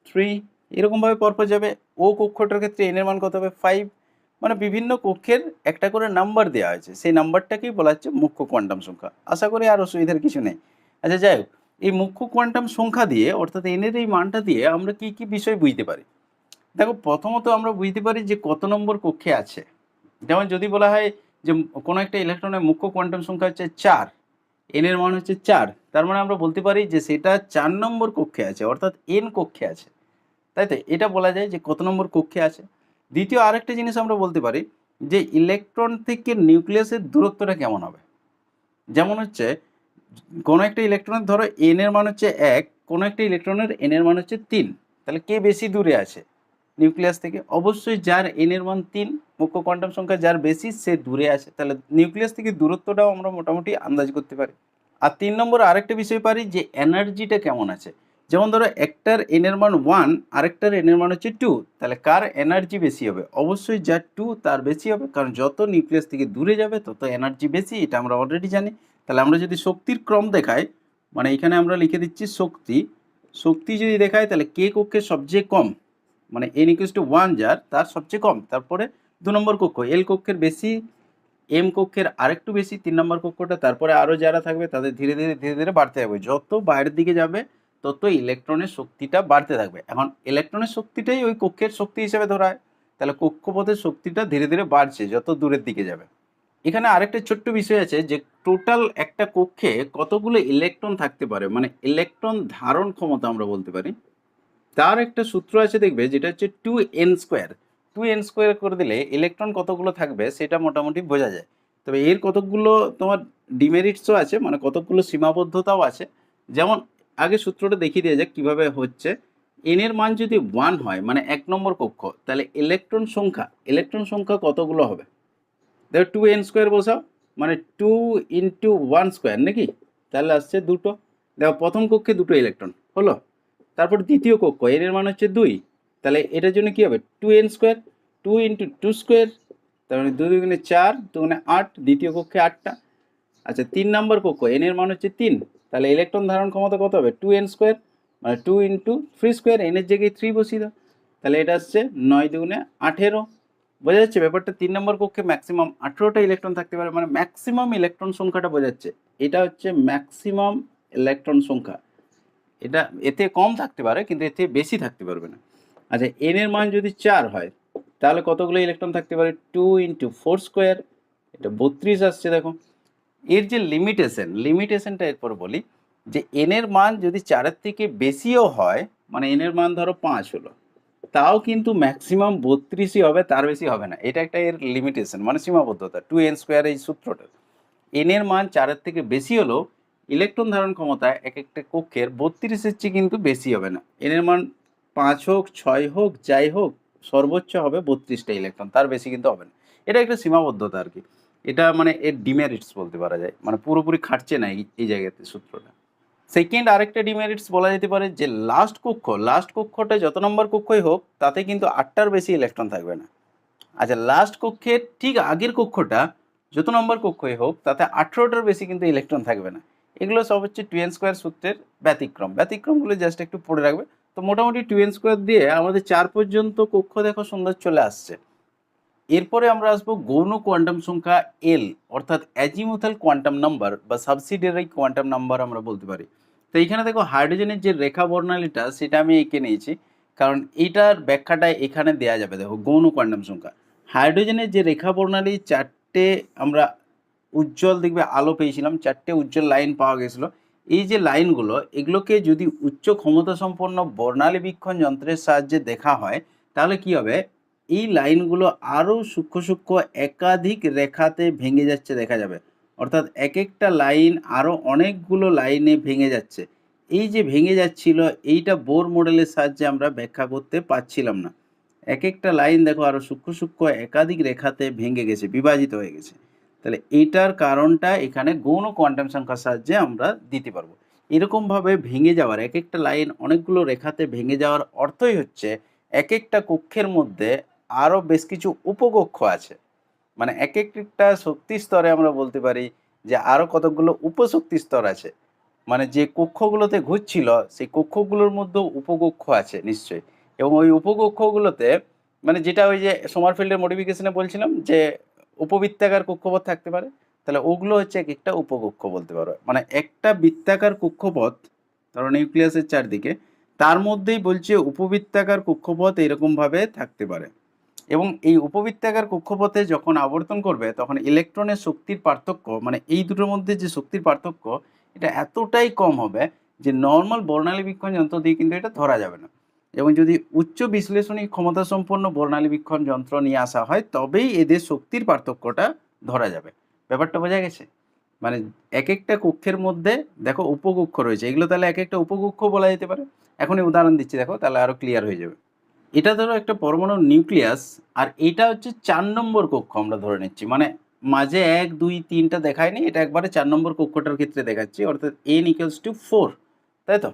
3, এরকমভাবে পরপর যাবে। ও কক্ষটার ক্ষেত্রে এন এর মান কত হবে, 5। মানে বিভিন্ন কক্ষের একটা করে নাম্বার দেওয়া হয়েছে, সেই নাম্বারটাকেই বলা হচ্ছে মুখ্য কোয়ান্টাম সংখ্যা। আশা করি আর অসুবিধার কিছু নেই। আচ্ছা, যাই হোক, এই মুখ্য কোয়ান্টাম সংখ্যা দিয়ে, অর্থাৎ এন এর এই মানটা দিয়ে আমরা কি কি বিষয় বুঝতে পারি? দেখো, প্রথমত আমরা বুঝতে পারি যে কত নম্বর কক্ষে আছে। যেমন যদি বলা হয় যে কোনো একটা ইলেকট্রনের মুখ্য কোয়ান্টাম সংখ্যা হচ্ছে 4, এন এর মান হচ্ছে 4, তার মানে আমরা বলতে পারি যে সেটা 4 নম্বর কক্ষে আছে, অর্থাৎ এন কক্ষে আছে, তাই তো? এটা বলা যায় যে কত নম্বর কক্ষে আছে। দ্বিতীয় আরেকটা জিনিস আমরা বলতে পারি যে ইলেকট্রন থেকে নিউক্লিয়াসের দূরত্বটা কেমন হবে। যেমন হচ্ছে, কোনো একটা ইলেকট্রনের ধরো এন এর মান হচ্ছে 1, কোনো একটা ইলেকট্রনের এন এর মান হচ্ছে 3, তাহলে কে বেশি দূরে আছে নিউক্লিয়াস থেকে? অবশ্যই যার এন এর মান 3, মুখ্য কোয়ান্টাম সংখ্যা যার বেশি সে দূরে আছে। তাহলে নিউক্লিয়াস থেকে দূরত্বটাও আমরা মোটামুটি আন্দাজ করতে পারি। আর 3 নম্বর আরেকটা বিষয় পারি যে এনার্জিটা কেমন আছে। যেমন ধরো, একটার এন এর মান 1, আরেকটার এন এর মান হচ্ছে 2, তাহলে কার এনার্জি বেশি হবে? অবশ্যই যার 2 তার বেশি হবে, কারণ যত নিউক্লিয়াস থেকে দূরে যাবে তত এনার্জি বেশি, এটা আমরা অলরেডি জানি। তাহলে আমরা যদি শক্তির ক্রম দেখাই, মানে এখানে আমরা লিখে দিচ্ছি শক্তি যদি দেখায়, তাহলে কে কক্ষের সবচেয়ে কম, মানে n = 1 যার, তার সবচেয়ে কম, তারপরে 2 নম্বর কক্ষ, এল কক্ষের বেশি, এম কক্ষের আরেকটু বেশি, 3 নম্বর কক্ষটা, তারপরে আরও যারা থাকবে তাদের ধীরে ধীরে ধীরে ধীরে বাড়তে থাকবে। যত বাইরের দিকে যাবে তত ইলেকট্রনের শক্তিটা বাড়তে থাকবে। এখন ইলেকট্রনের শক্তিটাই ওই কক্ষের শক্তি হিসেবে ধরা হয়। তাহলে কক্ষপথের শক্তিটা ধীরে ধীরে বাড়ছে যত দূরের দিকে যাবে। এখানে আরেকটা ছোট্ট বিষয় আছে যে টোটাল একটা কক্ষে কতগুলো ইলেকট্রন থাকতে পারে, মানে ইলেকট্রন ধারণ ক্ষমতা আমরা বলতে পারি। তার একটা সূত্র আছে দেখবে, যেটা হচ্ছে 2n²। 2n² করে দিলে ইলেকট্রন কতগুলো থাকবে সেটা মোটামুটি বোঝা যায়। তবে এর কতকগুলো তোমার ডিমেরিটসও আছে, মানে কতকগুলো সীমাবদ্ধতাও আছে। যেমন আগে সূত্রটা দেখিয়ে দেওয়া যাক কীভাবে হচ্ছে। এন এর মান যদি 1 হয়, মানে 1 নম্বর কক্ষ, তাহলে ইলেকট্রন সংখ্যা কতগুলো হবে? দেখো 2n² বসাও, মানে 2 × 1² নাকি, তাহলে আসছে 2টো। দেখো প্রথম কক্ষে 2টো ইলেকট্রন হলো। তারপর দ্বিতীয় কক্ষ, এর মান হচ্ছে 2, তাহলে এটার জন্য কি হবে 2n², 2 × 2², তার মানে 2 × 4, 2 × 8, দ্বিতীয় কক্ষে 8টা। আচ্ছা 3 নম্বর কক্ষ, এন এর মান হচ্ছে 3, তাহলে ইলেকট্রন ধারণ ক্ষমতা কত হবে 2n², মানে 2 × 3², এন এর জায়গায় 3 বসিয়ে দাও, তাহলে এটা আসছে 9 × 2 = 18। বোঝা যাচ্ছে ব্যাপারটা? 3 নম্বর কক্ষে ম্যাক্সিমাম 18টা ইলেকট্রন থাকতে পারে, মানে ম্যাক্সিমাম ইলেকট্রন সংখ্যাটা বোঝাচ্ছে। এটা হচ্ছে ম্যাক্সিমাম ইলেকট্রন সংখ্যা। এটা এতে কম থাকতে পারে কিন্তু এতে বেশি থাকতে পারবে না। আচ্ছা এন এর মান যদি 4 হয়, তাহলে কতগুলো ইলেকট্রন থাকতে পারে 2 × 4², এটা 32 আসছে। দেখো এর যে লিমিটেশনটা এরপর বলি, যে এন এর মান যদি 4-এর থেকে বেশিও হয়, মানে এন এর মান ধরো 5 হলো, তাও কিন্তু ম্যাক্সিমাম 32ই হবে, তার বেশি হবে না। এটা একটা এর লিমিটেশন, মানে সীমাবদ্ধতা 2n²। এই সূত্রটা এন এর মান 4-এর থেকে বেশি হলেও ইলেকট্রন ধারণ ক্ষমতা এক একটা কক্ষের 32-এর চেয়ে কিন্তু বেশি হবে না। এন এর মান 5 হোক 6 হোক যাই হোক, সর্বোচ্চ হবে 32টা ইলেকট্রন, তার বেশি কিন্তু হবে না। এটা একটা সীমাবদ্ধতা আর কি। এটা মানে এর ডিমেরিটস বলতে পারা যায়, মানে পুরোপুরি খাটছে না এই জায়গাতে সূত্রটা। সেকেন্ড আরেকটা ডিমেরিটস বলা যেতে পারে যে লাস্ট কক্ষটা যত নম্বর কক্ষই হোক, তাতে কিন্তু 8টার বেশি ইলেকট্রন থাকবে না। আচ্ছা লাস্ট কক্ষের ঠিক আগের কক্ষটা যত নম্বর কক্ষই হোক, তাতে 18টার বেশি কিন্তু ইলেকট্রন থাকবে না। এগুলো সব হচ্ছে 2n² সূত্রের ব্যতিক্রমগুলো জাস্ট একটু পড়ে রাখবে। তো মোটামুটি 2n² দিয়ে আমাদের 4 পর্যন্ত কক্ষ দেখো সুন্দর চলে আসছে। এরপরে আমরা আসবো গৌণ কোয়ান্টাম সংখ্যা এল, অর্থাৎ অ্যাজিমুথাল কোয়ান্টাম নাম্বার বা সাবসিডিয়ারি কোয়ান্টাম নাম্বার আমরা বলতে পারি। তো এইখানে দেখো হাইড্রোজেনের যে রেখা বর্ণালীটা সেটা আমি এঁকে নিয়েছি, কারণ এইটার ব্যাখ্যাটা এখানে দেয়া যাবে। দেখো গৌণ কোয়ান্টাম সংখ্যা, হাইড্রোজেনের যে রেখা বর্ণালী 4টে আমরা উজ্জ্বল দেখবে আলো পেয়েছিলাম, 4টে উজ্জ্বল লাইন পাওয়া গেছিলো। এই যে লাইনগুলো, এগুলোকে যদি উচ্চ ক্ষমতা সম্পন্ন বর্ণালী বীক্ষণ যন্ত্রের সাহায্যে দেখা হয়, তাহলে কি হবে, এই লাইনগুলো আরও সূক্ষ্ম একাধিক রেখাতে ভেঙে যাচ্ছে দেখা যাবে। অর্থাৎ এক একটা লাইন আরও অনেকগুলো লাইনে ভেঙে যাচ্ছে। এই যে ভেঙে যাচ্ছিল, এইটা বোর মডেলের সাহায্যে আমরা ব্যাখ্যা করতে পারছিলাম না। এক একটা লাইন দেখো আরও সূক্ষ্ম একাধিক রেখাতে ভেঙে গেছে, বিভাজিত হয়ে গেছে। তাহলে এইটার কারণটা এখানে গৌণ কোয়ান্টাম সংখ্যার সাহায্যে আমরা দিতে পারবো। এরকমভাবে ভেঙে যাওয়ার, এক একটা লাইন অনেকগুলো রেখাতে ভেঙে যাওয়ার অর্থই হচ্ছে এক একটা কক্ষের মধ্যে আরও বেশ কিছু উপকক্ষ আছে। মানে এক একটা শক্তি স্তরে আমরা বলতে পারি যে আরও কতকগুলো উপশক্তি স্তর আছে। মানে যে কক্ষগুলোতে ঘুরছিল সেই কক্ষগুলোর মধ্যেও উপকক্ষ আছে নিশ্চয়ই। এবং ওই উপকক্ষগুলোতে মানে যেটা ওই যে সোমারফিল্ডের মডিফিকেশনে বলছিলাম যে উপবৃত্তাকার কক্ষপথ থাকতে পারে, তাহলে ওগুলো হচ্ছে এক একটা উপকক্ষ বলতে পারো। মানে একটা বৃত্তাকার কক্ষপথ ধরো নিউক্লিয়াসের চারদিকে, তার মধ্যেই বলছে উপবৃত্তাকার কক্ষপথ এরকমভাবে থাকতে পারে। এবং এই উপবৃত্তাকার কক্ষপথে যখন আবর্তন করবে, তখন ইলেকট্রনের শক্তির পার্থক্য, মানে এই দুটোর মধ্যে যে শক্তির পার্থক্য, এটা এতটাই কম হবে যে নর্মাল বর্ণালী বীক্ষণ যন্ত্র দিয়ে কিন্তু এটা ধরা যাবে না। এবং যদি উচ্চ বিশ্লেষণী ক্ষমতা সম্পন্ন বর্ণালী বীক্ষণ যন্ত্র নিয়ে আসা হয়, তবেই এদের শক্তির পার্থক্যটা ধরা যাবে। ব্যাপারটা বোঝা গেছে? মানে এক একটা কক্ষের মধ্যে দেখো উপকক্ষ রয়েছে, এগুলো তাহলে এক একটা উপকক্ষ বলা যেতে পারে। এখনই উদাহরণ দিচ্ছি দেখো, তাহলে আরও ক্লিয়ার হয়ে যাবে। এটা ধরো একটা পরমাণুর নিউক্লিয়াস, আর এটা হচ্ছে 4 নম্বর কক্ষ আমরা ধরে নিচ্ছি। মানে মাঝে 1 2 3টা দেখায়নি, এটা একবারে 4 নম্বর কক্ষটার ক্ষেত্রে দেখাচ্ছি, অর্থাৎ n = 4, তাই তো?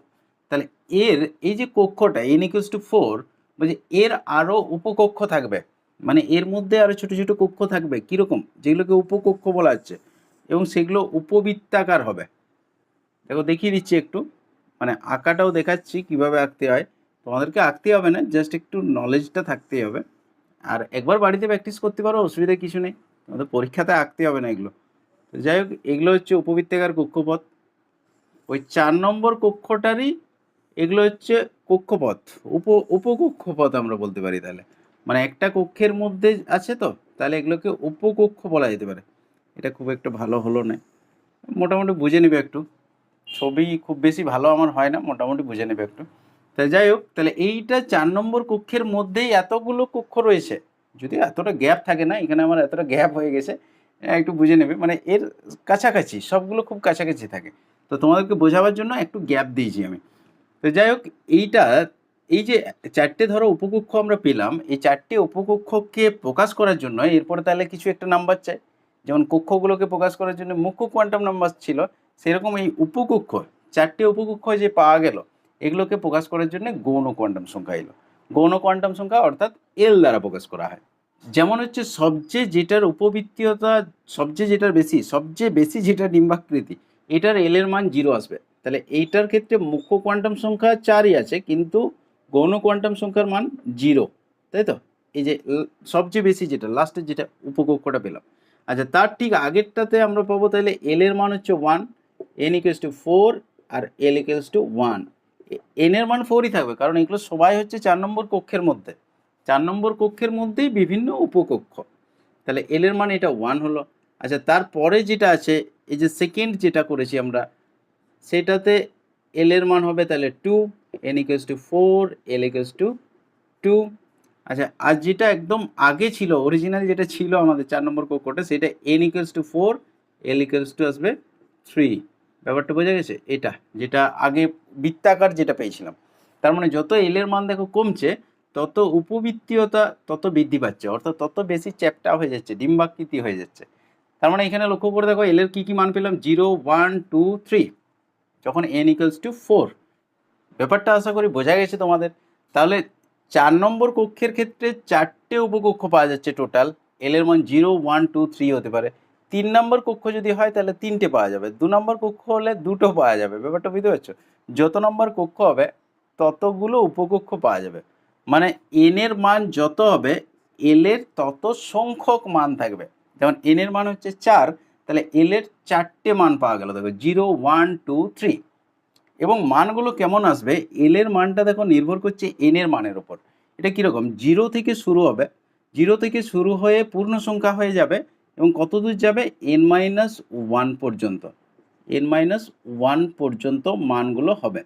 তাহলে এর এই যে কক্ষটা n = 4, বলছে এর আরও উপকক্ষ থাকবে। মানে এর মধ্যে আরও ছোট ছোট কক্ষ থাকবে, কীরকম, যেগুলোকে উপকক্ষ বলা হচ্ছে, এবং সেগুলো উপবৃত্তাকার হবে। দেখো দেখিয়ে দিচ্ছি একটু, মানে আঁকাটাও দেখাচ্ছি কিভাবে আঁকতে হয়। তোমাদেরকে আঁকতে হবে না, জাস্ট একটু নলেজটা থাকতেই হবে। আর একবার বাড়িতে প্র্যাকটিস করতে পারো, অসুবিধা কিছু নেই, তোমাদের পরীক্ষাতে আঁকতে হবে না এগুলো। তো যাই হোক, এগুলো হচ্ছে উপবৃত্তাকার কক্ষপথ। ওই 4 নম্বর কক্ষটারই এগুলো হচ্ছে কক্ষপথ, উপকক্ষপথ আমরা বলতে পারি। তাহলে মানে একটা কক্ষের মধ্যে আছে, তো তাহলে এগুলোকে উপকক্ষ বলা যেতে পারে। এটা খুব একটা ভালো হলো না, মোটামুটি বুঝে নেবে একটু। ছবি খুব বেশি ভালো আমার হয় না, মোটামুটি বুঝে নেবে একটু। তা যাই হোক, তাহলে এইটা 4 নম্বর কক্ষের মধ্যেই এতগুলো কক্ষ রয়েছে, যদি এতটা গ্যাপ থাকে না, এখানে আমার এতটা গ্যাপ হয়ে গেছে, একটু বুঝে নেবে। মানে এর কাছাকাছি সবগুলো খুব কাছাকাছি থাকে, তো তোমাদেরকে বোঝাবার জন্য একটু গ্যাপ দিয়েছি আমি। তো যাই হোক, এইটা এই যে 4টে ধরো উপকক্ষ আমরা পেলাম, এই 4টে উপকক্ষকে প্রকাশ করার জন্য এরপরে তাহলে কিছু একটা নাম্বার চাই। যেমন কক্ষগুলোকে প্রকাশ করার জন্য মুখ্য কোয়ান্টাম নাম্বার ছিল, সেরকম এই উপকক্ষ 4টে উপকক্ষ যে পাওয়া গেল, এগুলোকে প্রকাশ করার জন্য গৌণ কোয়ান্টাম সংখ্যা এলো। গৌণ কোয়ান্টাম সংখ্যা অর্থাৎ এল দ্বারা প্রকাশ করা হয়। যেমন হচ্ছে সবচেয়ে যেটার উপবৃত্তীয়তা সবচেয়ে বেশি যেটা ডিম্বাকৃতি, এটার এল এর মান 0 আসবে। তাহলে এইটার ক্ষেত্রে মুখ্য কোয়ান্টাম সংখ্যা 4ই আছে, কিন্তু গৌণ কোয়ান্টাম সংখ্যার মান 0, তাই তো? এই যে সবচেয়ে বেশি যেটা লাস্টের যেটা উপকক্ষটা পেলাম। আচ্ছা, তার ঠিক আগেরটাতে আমরা পাবো তাহলে এল এর মান হচ্ছে 1, n ইকুয়ালস টু 4 আর l ইকুয়ালস টু 1। n এর মান 4ই থাকবে, কারণ এগুলো সবাই হচ্ছে 4 নম্বর কক্ষের মধ্যে, 4 নম্বর কক্ষের মধ্যেই বিভিন্ন উপকক্ষ। তাহলে এল এর মান এটা 1 হলো। আচ্ছা, তারপরে যেটা আছে, এই যে সেকেন্ড যেটা করেছি আমরা, সেটাতে এল এর মান হবে তাহলে 2, n equals to 4, l equals to 2। আচ্ছা, আর যেটা একদম আগে ছিল, অরিজিনাল যেটা ছিল আমাদের 4 নম্বর কক্ষটা, সেটা n equals to 4, l equals two আসবে 3। ব্যাপারটা বোঝা গেছে? এটা যেটা আগে বৃত্তাকার যেটা পেয়েছিলাম, তার মানে যত এল এর মান দেখো কমছে, তত উপবৃত্তীয়তা তত বৃদ্ধি পাচ্ছে, অর্থাৎ তত বেশি চ্যাপ্টা হয়ে যাচ্ছে, ডিম্বাকৃতি হয়ে যাচ্ছে। তার মানে এখানে লক্ষ্য করে দেখো, এল এর কী কী মান পেলাম, 0, 1, 2, 3, যখন n ইকুয়ালস টু 4। ব্যাপারটা আশা করি বোঝা গেছে তোমাদের। তাহলে 4 নম্বর কক্ষের ক্ষেত্রে 4টে উপকক্ষ পাওয়া যাচ্ছে টোটাল, এল এর মান 0, 1, 2, 3 হতে পারে। 3 নম্বর কক্ষ যদি হয় তাহলে 3টে পাওয়া যাবে, 2 নম্বর কক্ষ হলে 2টো পাওয়া যাবে। ব্যাপারটা বুঝতে পারছো? যত নম্বর কক্ষ হবে ততগুলো উপকক্ষ পাওয়া যাবে, মানে এন এর মান যত হবে এল এর তত সংখ্যক মান থাকবে। যেমন এন এর মান হচ্ছে 4, তাহলে এল এর 4টে মান পাওয়া গেল, দেখো 0, 1, 2, 3। এবং মানগুলো কেমন আসবে, এল এর মানটা দেখো নির্ভর করছে এন এর মানের উপর। এটা কীরকম, 0 থেকে শুরু হবে, 0 থেকে শুরু হয়ে পূর্ণ সংখ্যা হয়ে যাবে, এবং কত দূর যাবে, n-1 পর্যন্ত, n-1 পর্যন্ত মানগুলো হবে।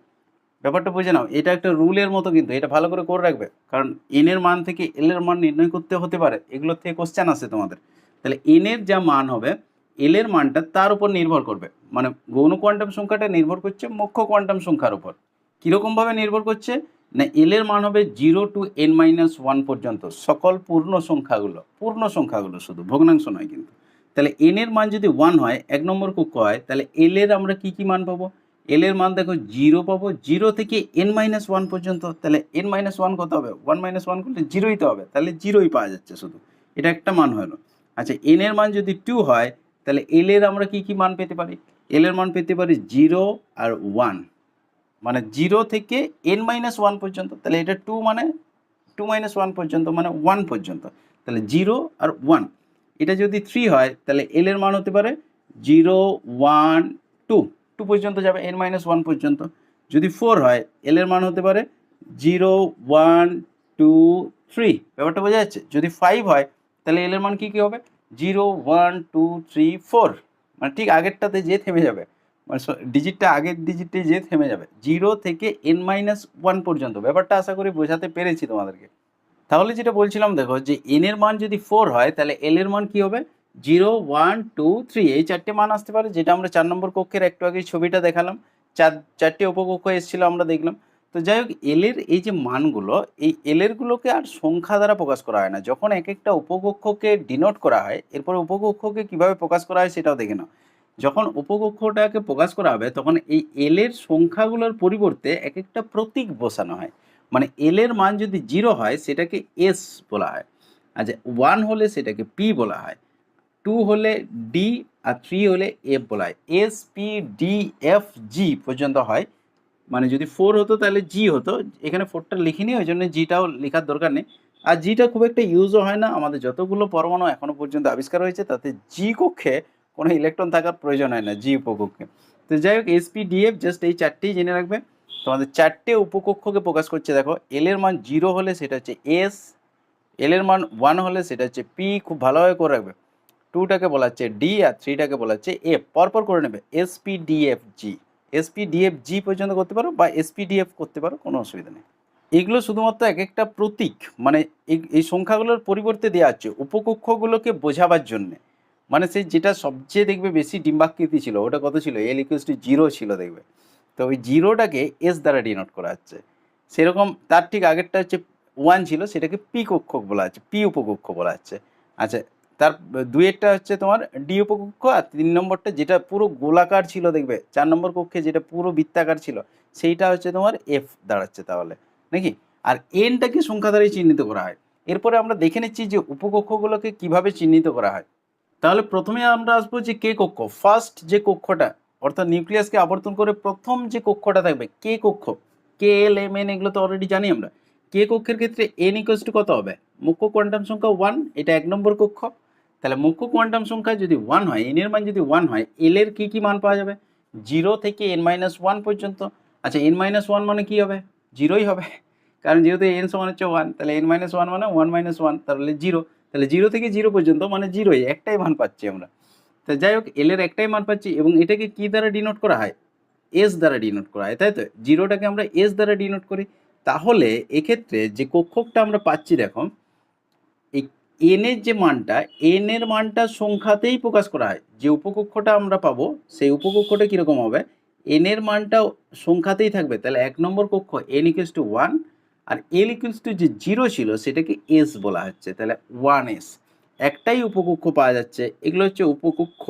ব্যাপারটা বুঝে নাও, এটা একটা রুলের মতো, কিন্তু এটা ভালো করে রাখবে, কারণ এন এর মান থেকে এল এর মান নির্ণয় করতে হতে পারে, এগুলোর থেকে কোশ্চেন আসে তোমাদের। তাহলে এন এর যা মান হবে, এল এর মানটা তার উপর নির্ভর করবে, মানে গৌণ কোয়ান্টাম সংখ্যাটা নির্ভর করছে মুখ্য কোয়ান্টাম সংখ্যার উপর। কীরকমভাবে নির্ভর করছে না, এল এর মান হবে 0 to n-1 পর্যন্ত, সকল পূর্ণ সংখ্যাগুলো শুধু, ভগ্নাংশ নয় কিন্তু। তাহলে এন এর মান যদি 1 হয়, 1 নম্বর কক্ষ হয়, তাহলে এল এর আমরা কী কী মান পাবো, এল এর মান দেখো 0 পাবো, 0 থেকে n-1 পর্যন্ত। তাহলে n-1 কত হবে, 1-1 করলে 0ই তো হবে, তাহলে 0ই পাওয়া যাচ্ছে শুধু, এটা একটা মান হলো। আচ্ছা, এন এর মান যদি 2 হয়, তাহলে এল এর আমরা কী কী মান পেতে পারি, এল এর মান পেতে পারি 0 আর 1, মানে 0 থেকে n-1 পর্যন্ত। তাহলে এটা 2 মানে 2-1 পর্যন্ত, মানে 1 পর্যন্ত। তাহলে 0 আর 1। এটা যদি 3 হয়, তাহলে এল এর মান হতে পারে 0, 1, 2, 2 পর্যন্ত যাবে, n-1 পর্যন্ত। যদি 4 হয়, এল এর মান হতে পারে 0, 1, 2, 3। ব্যাপারটা বোঝা যাচ্ছে? যদি 5 হয়, তাহলে এল এর মান কী কী হবে, 0, 1, 2, 3, 4, মানে ঠিক আগেরটাতে যে থেমে যাবে, মানে ডিজিটটা আগের ডিজিটে যে থেমে যাবে, 0 থেকে n-1 পর্যন্ত। ব্যাপারটা আশা করি বোঝাতে পেরেছি তোমাদেরকে। তাহলে যেটা বলছিলাম দেখো, যে এন এর মান যদি 4 হয়, তাহলে এল এর মান কী হবে, 0, 1, 2, 3, এই 4টে মান আসতে পারে, যেটা আমরা 4 নম্বর কক্ষের একটু আগে ছবিটা দেখালাম, 4টে উপকক্ষ এসেছিল আমরা দেখলাম। তো যাই হোক, এল এর এই যে মানগুলো, এই এল এরগুলোকে আর সংখ্যা দ্বারা প্রকাশ করা হয় না, যখন এক একটা উপকক্ষকে ডিনোট করা হয়, এরপরে উপকক্ষকে কীভাবে প্রকাশ করা হয় সেটাও দেখে নাও। যখন উপকক্ষটাকে প্রকাশ করা হবে, তখন এই এল এর সংখ্যাগুলোর পরিবর্তে এক একটা প্রতীক বসানো হয়। মানে এল এর মান যদি 0 হয়, সেটাকে এস বলা হয়। আচ্ছা, 1 হলে সেটাকে পি বলা হয়, 2 হলে ডি, আর 3 হলে এফ বলা হয়। এস, পি, ডি, এফ, জি পর্যন্ত হয়। মানে যদি 4 হতো তাহলে জি হতো, এখানে 4টা লিখিনি, ওই জন্য জিটাও লেখার দরকার নেই। আর জিটা খুব একটা ইউজও হয় না, আমাদের যতগুলো পরমাণু এখনও পর্যন্ত আবিষ্কার হয়েছে তাতে জি কক্ষে কোনো ইলেকট্রন থাকার প্রয়োজন হয় না, জি উপকক্ষে। তো যাই হোক, S, P, D, F just এই 4টেই জেনে রাখবে। তোমাদের 4টে উপকক্ষকে প্রকাশ করছে, দেখো এল এর মান 0 হলে সেটা হচ্ছে এস, এল এর মান 1 হলে সেটা হচ্ছে পি, খুব ভালোভাবে করে রাখবে। 2টাকে বলা হচ্ছে ডি আর 3টাকে বলা হচ্ছে এফ। পরপর করে নেবে এসপি ডিএফ জি। এসপি ডিএফ জি পর্যন্ত করতে পারো বা এসপি ডিএফ করতে পারো, কোনো অসুবিধা নেই। এগুলো শুধুমাত্র এক একটা প্রতীক, মানে এই সংখ্যাগুলোর পরিবর্তে দেওয়া হচ্ছে উপকক্ষগুলোকে বোঝাবার জন্যে। মানে সেই যেটা সবচেয়ে দেখবে বেশি ডিম্বাকৃতি ছিল, ওটা কত ছিল, এল ইকুয়ালস টু 0 ছিল দেখবে। তো ওই জিরোটাকে এস দ্বারা ডিনোট করা হচ্ছে। সেরকম তার ঠিক আগেরটা হচ্ছে 1 ছিল, সেটাকে পি কক্ষ বলা হচ্ছে, পি উপকক্ষ বলা হচ্ছে। আচ্ছা, তার দুইয়েরটা হচ্ছে তোমার ডি উপকক্ষ, আর 3 নম্বরটা যেটা পুরো গোলাকার ছিল দেখবে 4 নম্বর কক্ষে যেটা পুরো বৃত্তাকার ছিল, সেইটা হচ্ছে তোমার এফ দাঁড়াচ্ছে তাহলে, নাকি? আর এনটাকে সংখ্যা দ্বারাই চিহ্নিত করা হয়। এরপরে আমরা দেখে নিচ্ছি যে উপকক্ষগুলোকে কিভাবে চিহ্নিত করা হয়। তাহলে প্রথমে আমরা আসবো যে কে কক্ষ, ফার্স্ট যে কক্ষটা, অর্থাৎ নিউক্লিয়াসকে আবর্তন করে প্রথম যে কক্ষটা থাকবে কে কক্ষ। কে এল এম এন এগুলো তো অলরেডি জানি আমরা। কে কক্ষের ক্ষেত্রে এন ইকুয়ালস টু কত হবে, মুখ্য কোয়ান্টাম সংখ্যা 1, এটা 1 নম্বর কক্ষ। তাহলে মুখ্য কোয়ান্টাম সংখ্যা যদি 1 হয়, এন এর মান যদি 1 হয়, এল এর কি কি মান পাওয়া যাবে, 0 থেকে n-1 পর্যন্ত। আচ্ছা, n-1 মানে কি হবে, 0ই হবে, কারণ যেহেতু এন সমান হচ্ছে 1, তাহলে n-1 মানে 1-1, তাহলে 0। তাহলে 0 থেকে 0 পর্যন্ত মানে 0ই, একটাই মান পাচ্ছি আমরা। তা যাই হোক, এল এর একটাই মান পাচ্ছি, এবং এটাকে কি দ্বারা ডিনোট করা হয়, এস দ্বারা ডিনোট করা হয়, তাই তো? জিরোটাকে আমরা এস দ্বারা ডিনোট করি। তাহলে এক্ষেত্রে যে কক্ষকটা আমরা পাচ্ছি দেখো, এই এন এর যে মানটা, এন এর মানটা সংখ্যাতেই প্রকাশ করা হয়। যে উপকক্ষটা আমরা পাবো সেই উপকক্ষটা কীরকম হবে, এন এর মানটা সংখ্যাতেই থাকবে। তাহলে 1 নম্বর কক্ষ এন ইকুয়ালস টু 1, আর এল ইকুয়ালস টু যে 0 ছিল সেটাকে এস বলা হচ্ছে, তাহলে 1s। একটাই উপকক্ষ পাওয়া যাচ্ছে, এগুলো হচ্ছে উপকক্ষ,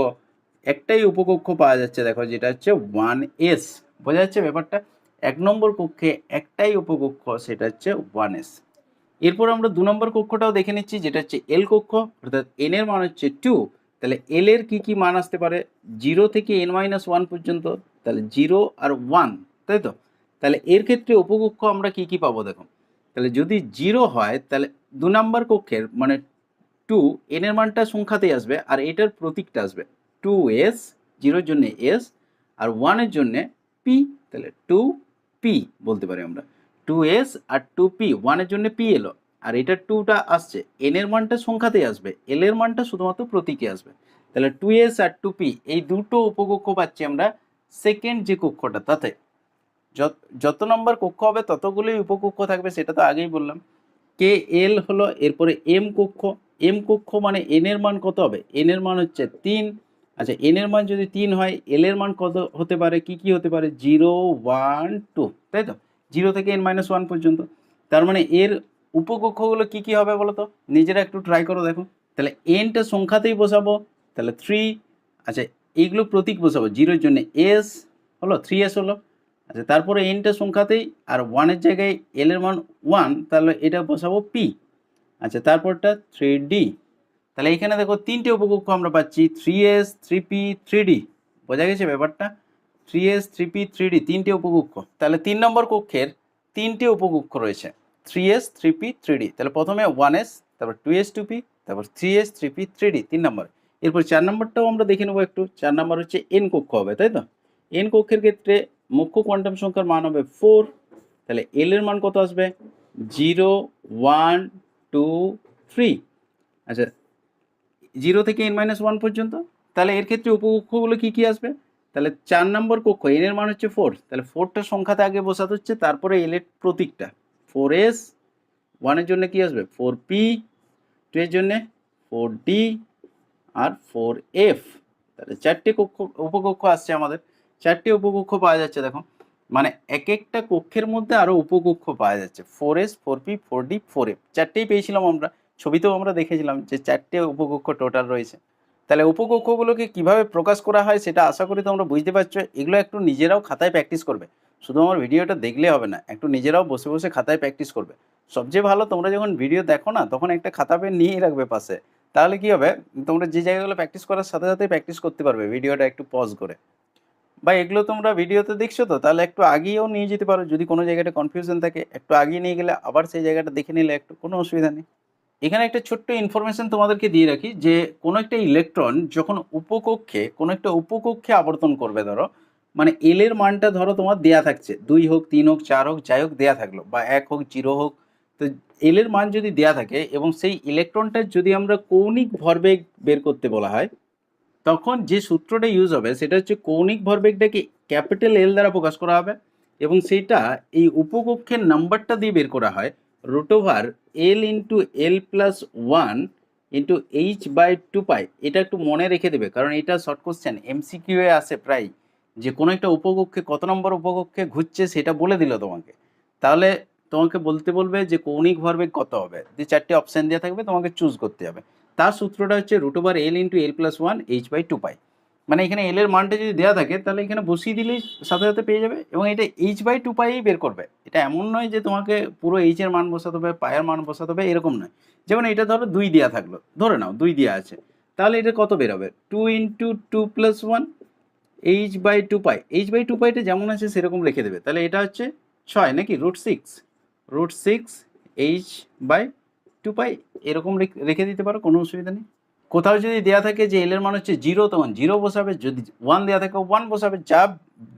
একটাই উপকক্ষ পাওয়া যাচ্ছে দেখো, যেটা হচ্ছে 1s। বোঝা যাচ্ছে ব্যাপারটা? 1 নম্বর কক্ষে একটাই উপকক্ষ, সেটা হচ্ছে 1s। এরপর আমরা 2 নম্বর কক্ষটাও দেখে নিচ্ছি, যেটা হচ্ছে এল কক্ষ, অর্থাৎ এন এর মান হচ্ছে 2। তাহলে এল এর কি কি মান আসতে পারে, 0 থেকে n-1 পর্যন্ত, তাহলে 0 আর 1, তাই তো? তাহলে এর ক্ষেত্রে উপকক্ষ আমরা কি কি পাবো দেখো। তাহলে যদি 0 হয়, তাহলে 2 নম্বর কক্ষের মানে 2, এন এর মানটা সংখ্যাতেই আসবে, আর এটার প্রতীকটা আসবে 2s, 0-র জন্য s, আর 1-এর জন্য p, তাহলে 2p বলতে পারি আমরা। 2s আর 2p, 1-এর জন্য p এলো, আর এটা 2টা আসছে, n এর মানটা সংখ্যাতেই আসবে, l এর মানটা শুধুমাত্র প্রতীকে আসবে। তাহলে 2s আর 2p এই দুটো উপকক্ষ পাচ্ছি আমরা সেকেন্ড যে কক্ষটা, তাতে যত নম্বর কক্ষ হবে ততগুলোই উপকক্ষ থাকবে, সেটা তো আগেই বললাম। কে এল হলো, এরপরে এম কক্ষ। এম কক্ষ মানে এন এর মান কত হবে, এন এর মান হচ্ছে 3। আচ্ছা, এন এর মান যদি 3 হয়, এল এর মান কত হতে পারে, কি কি হতে পারে, 0, 1, 2, তাই তো? 0 থেকে n-1 পর্যন্ত। তার মানে এর উপকক্ষগুলো কি কি হবে বলো তো, নিজেরা একটু ট্রাই করো দেখো। তাহলে এনটা সংখ্যাতেই বসাবো, তাহলে 3। আচ্ছা, এইগুলো প্রতীক বসাবো, 0-র জন্য এস হলো, 3s হলো। আচ্ছা, তারপরে এনটা সংখ্যাতেই, আর 1-এর জায়গায় এল এর মান 1, তাহলে এটা বসাবো পি। আচ্ছা, তারপরটা 3d। তাহলে এখানে দেখো 3টে উপকক্ষ আমরা পাচ্ছি, 3s, 3p, 3d। বোঝা গেছে ব্যাপারটা? 3s, 3p, 3d 3টে উপকক্ষ। তাহলে 3 নম্বর কক্ষের 3টে উপকক্ষ রয়েছে, 3s, 3p, 3d। তাহলে প্রথমে 1s, তারপর 2s, 2p, তারপর 3s, 3p, 3d 3 নম্বর। এরপর 4 নম্বরটাও আমরা দেখে নেবো একটু। 4 নম্বর হচ্ছে এন কক্ষ হবে, তাই তো? এন কক্ষের ক্ষেত্রে মুখ্য কোয়ান্টাম সংখ্যার মান হবে 4। তাহলে এল এর মান কত আসবে, 0, 1, 2, 3। আচ্ছা, 0 থেকে n-1 পর্যন্ত। তাহলে এর ক্ষেত্রে উপকক্ষগুলো কি কি আসবে, তাহলে 4 নম্বর কক্ষ এন এর মান হচ্ছে 4, তাহলে 4টা সংখ্যাতে আগে বসাতে হচ্ছে, তারপরে এল এর প্রতীকটা 4s, 1-এর জন্য কি আসবে 4p, 2-এর জন্য 4d, আর 4f। তাহলে 4টে কক্ষ উপকক্ষ আসছে আমাদের, 4টে উপকক্ষ পাওয়া যাচ্ছে দেখো। মানে এক একটা কক্ষের মধ্যে আরো উপকক্ষ পাওয়া যাচ্ছে, 4s, 4p, 4d, 4f, 4টেই পেয়েছিলাম আমরা। ছবিতেও আমরা দেখেছিলাম যে 4টে উপকক্ষ টোটাল রয়েছে। তাহলে উপকক্ষগুলোকে কিভাবে প্রকাশ করা হয় সেটা আশা করি তোমরা বুঝতে পারছো। এগুলো একটু নিজেরাও খাতায় প্র্যাকটিস করবে, শুধু আমার ভিডিওটা দেখলে হবে না, একটু নিজেরাও বসে বসে খাতায় প্র্যাকটিস করবে। সবচেয়ে ভালো, তোমরা যখন ভিডিও দেখো না, তখন একটা খাতা পেন নিয়েই রাখবে পাশে। তাহলে কি হবে, তোমরা যে জায়গাগুলো প্র্যাকটিস করার সাথে সাথে প্র্যাকটিস করতে পারবে ভিডিওটা একটু পজ করে। বা এগুলো তোমরা ভিডিওতে দেখছো তো, তাহলে একটু আগিয়েও নিয়ে যেতে পারো, যদি কোনো জায়গাটা কনফিউশন থাকে একটু আগিয়ে নিয়ে গেলে আবার সেই জায়গাটা দেখে নিলে একটু, কোনো অসুবিধা নেই। এখানে একটা ছোট্ট ইনফরমেশন তোমাদেরকে দিয়ে রাখি, যে কোনো একটা ইলেকট্রন যখন কোনো একটা উপকক্ষে আবর্তন করবে, ধরো মানে এল এর মানটা ধরো তোমার দেয়া থাকছে, 2 হোক, 3 হোক, 4 হোক, যাই হোক দেয়া থাকলো, বা 1 হোক, 0 হোক। তো এল এর মান যদি দেয়া থাকে এবং সেই ইলেকট্রনটার যদি আমরা কৌণিক ভরবেগ বের করতে বলা হয়, তখন যে সূত্রটা ইউজ হবে সেটা হচ্ছে কৌণিক ভরবেগটাকে ক্যাপিটাল এল দ্বারা প্রকাশ করা হবে এবং সেটা এই উপকক্ষের নাম্বারটা দিয়ে বের করা হয় root over L into L plus one into H by two pi. এটা একটু মনে রেখে দেবে, কারণ এটা শর্ট কোশ্চেন এমসিকিউ এ আসে প্রায়, যে কোনো একটা উপকক্ষে কত নম্বর উপকক্ষে ঘুরছে সেটা বলে দিল তোমাকে, তাহলে তোমাকে বলতে বলবে যে কৌণিক ভরবেগ কত হবে, যে চারটে অপশান দেওয়া থাকবে, তোমাকে চুজ করতে হবে। তার সূত্রটা হচ্ছে root over L into L plus one H by two pi. মানে এখানে এল এর মানটা যদি দেওয়া থাকে তাহলে এখানে বসিয়ে দিলেই সাথে সাথে পেয়ে যাবে, এবং এটা এইচ বাই টু পাই বের করবে। এটা এমন নয় যে তোমাকে পুরো এইচ এর মান বসাতে হবে, পায়ের মান বসাতে হবে, এরকম নয়। যেমন এটা ধরো 2 দেওয়া থাকলো, ধরে নাও 2 দেওয়া আছে, তাহলে এটা কত বেরোবে, 2 into two plus one H by two pi. H by two পাইটা যেমন আছে সেরকম রেখে দেবে, তাহলে এটা হচ্ছে 6 নাকি √6 এইচ বাই টু পাই, এরকম রেখে দিতে পারো, কোনো অসুবিধা নেই। কোথাও যদি দেওয়া থাকে যে এল এর মান হচ্ছে 0, তখন 0 বসাবে, যদি 1 দেওয়া থাকে 1 বসাবে, যা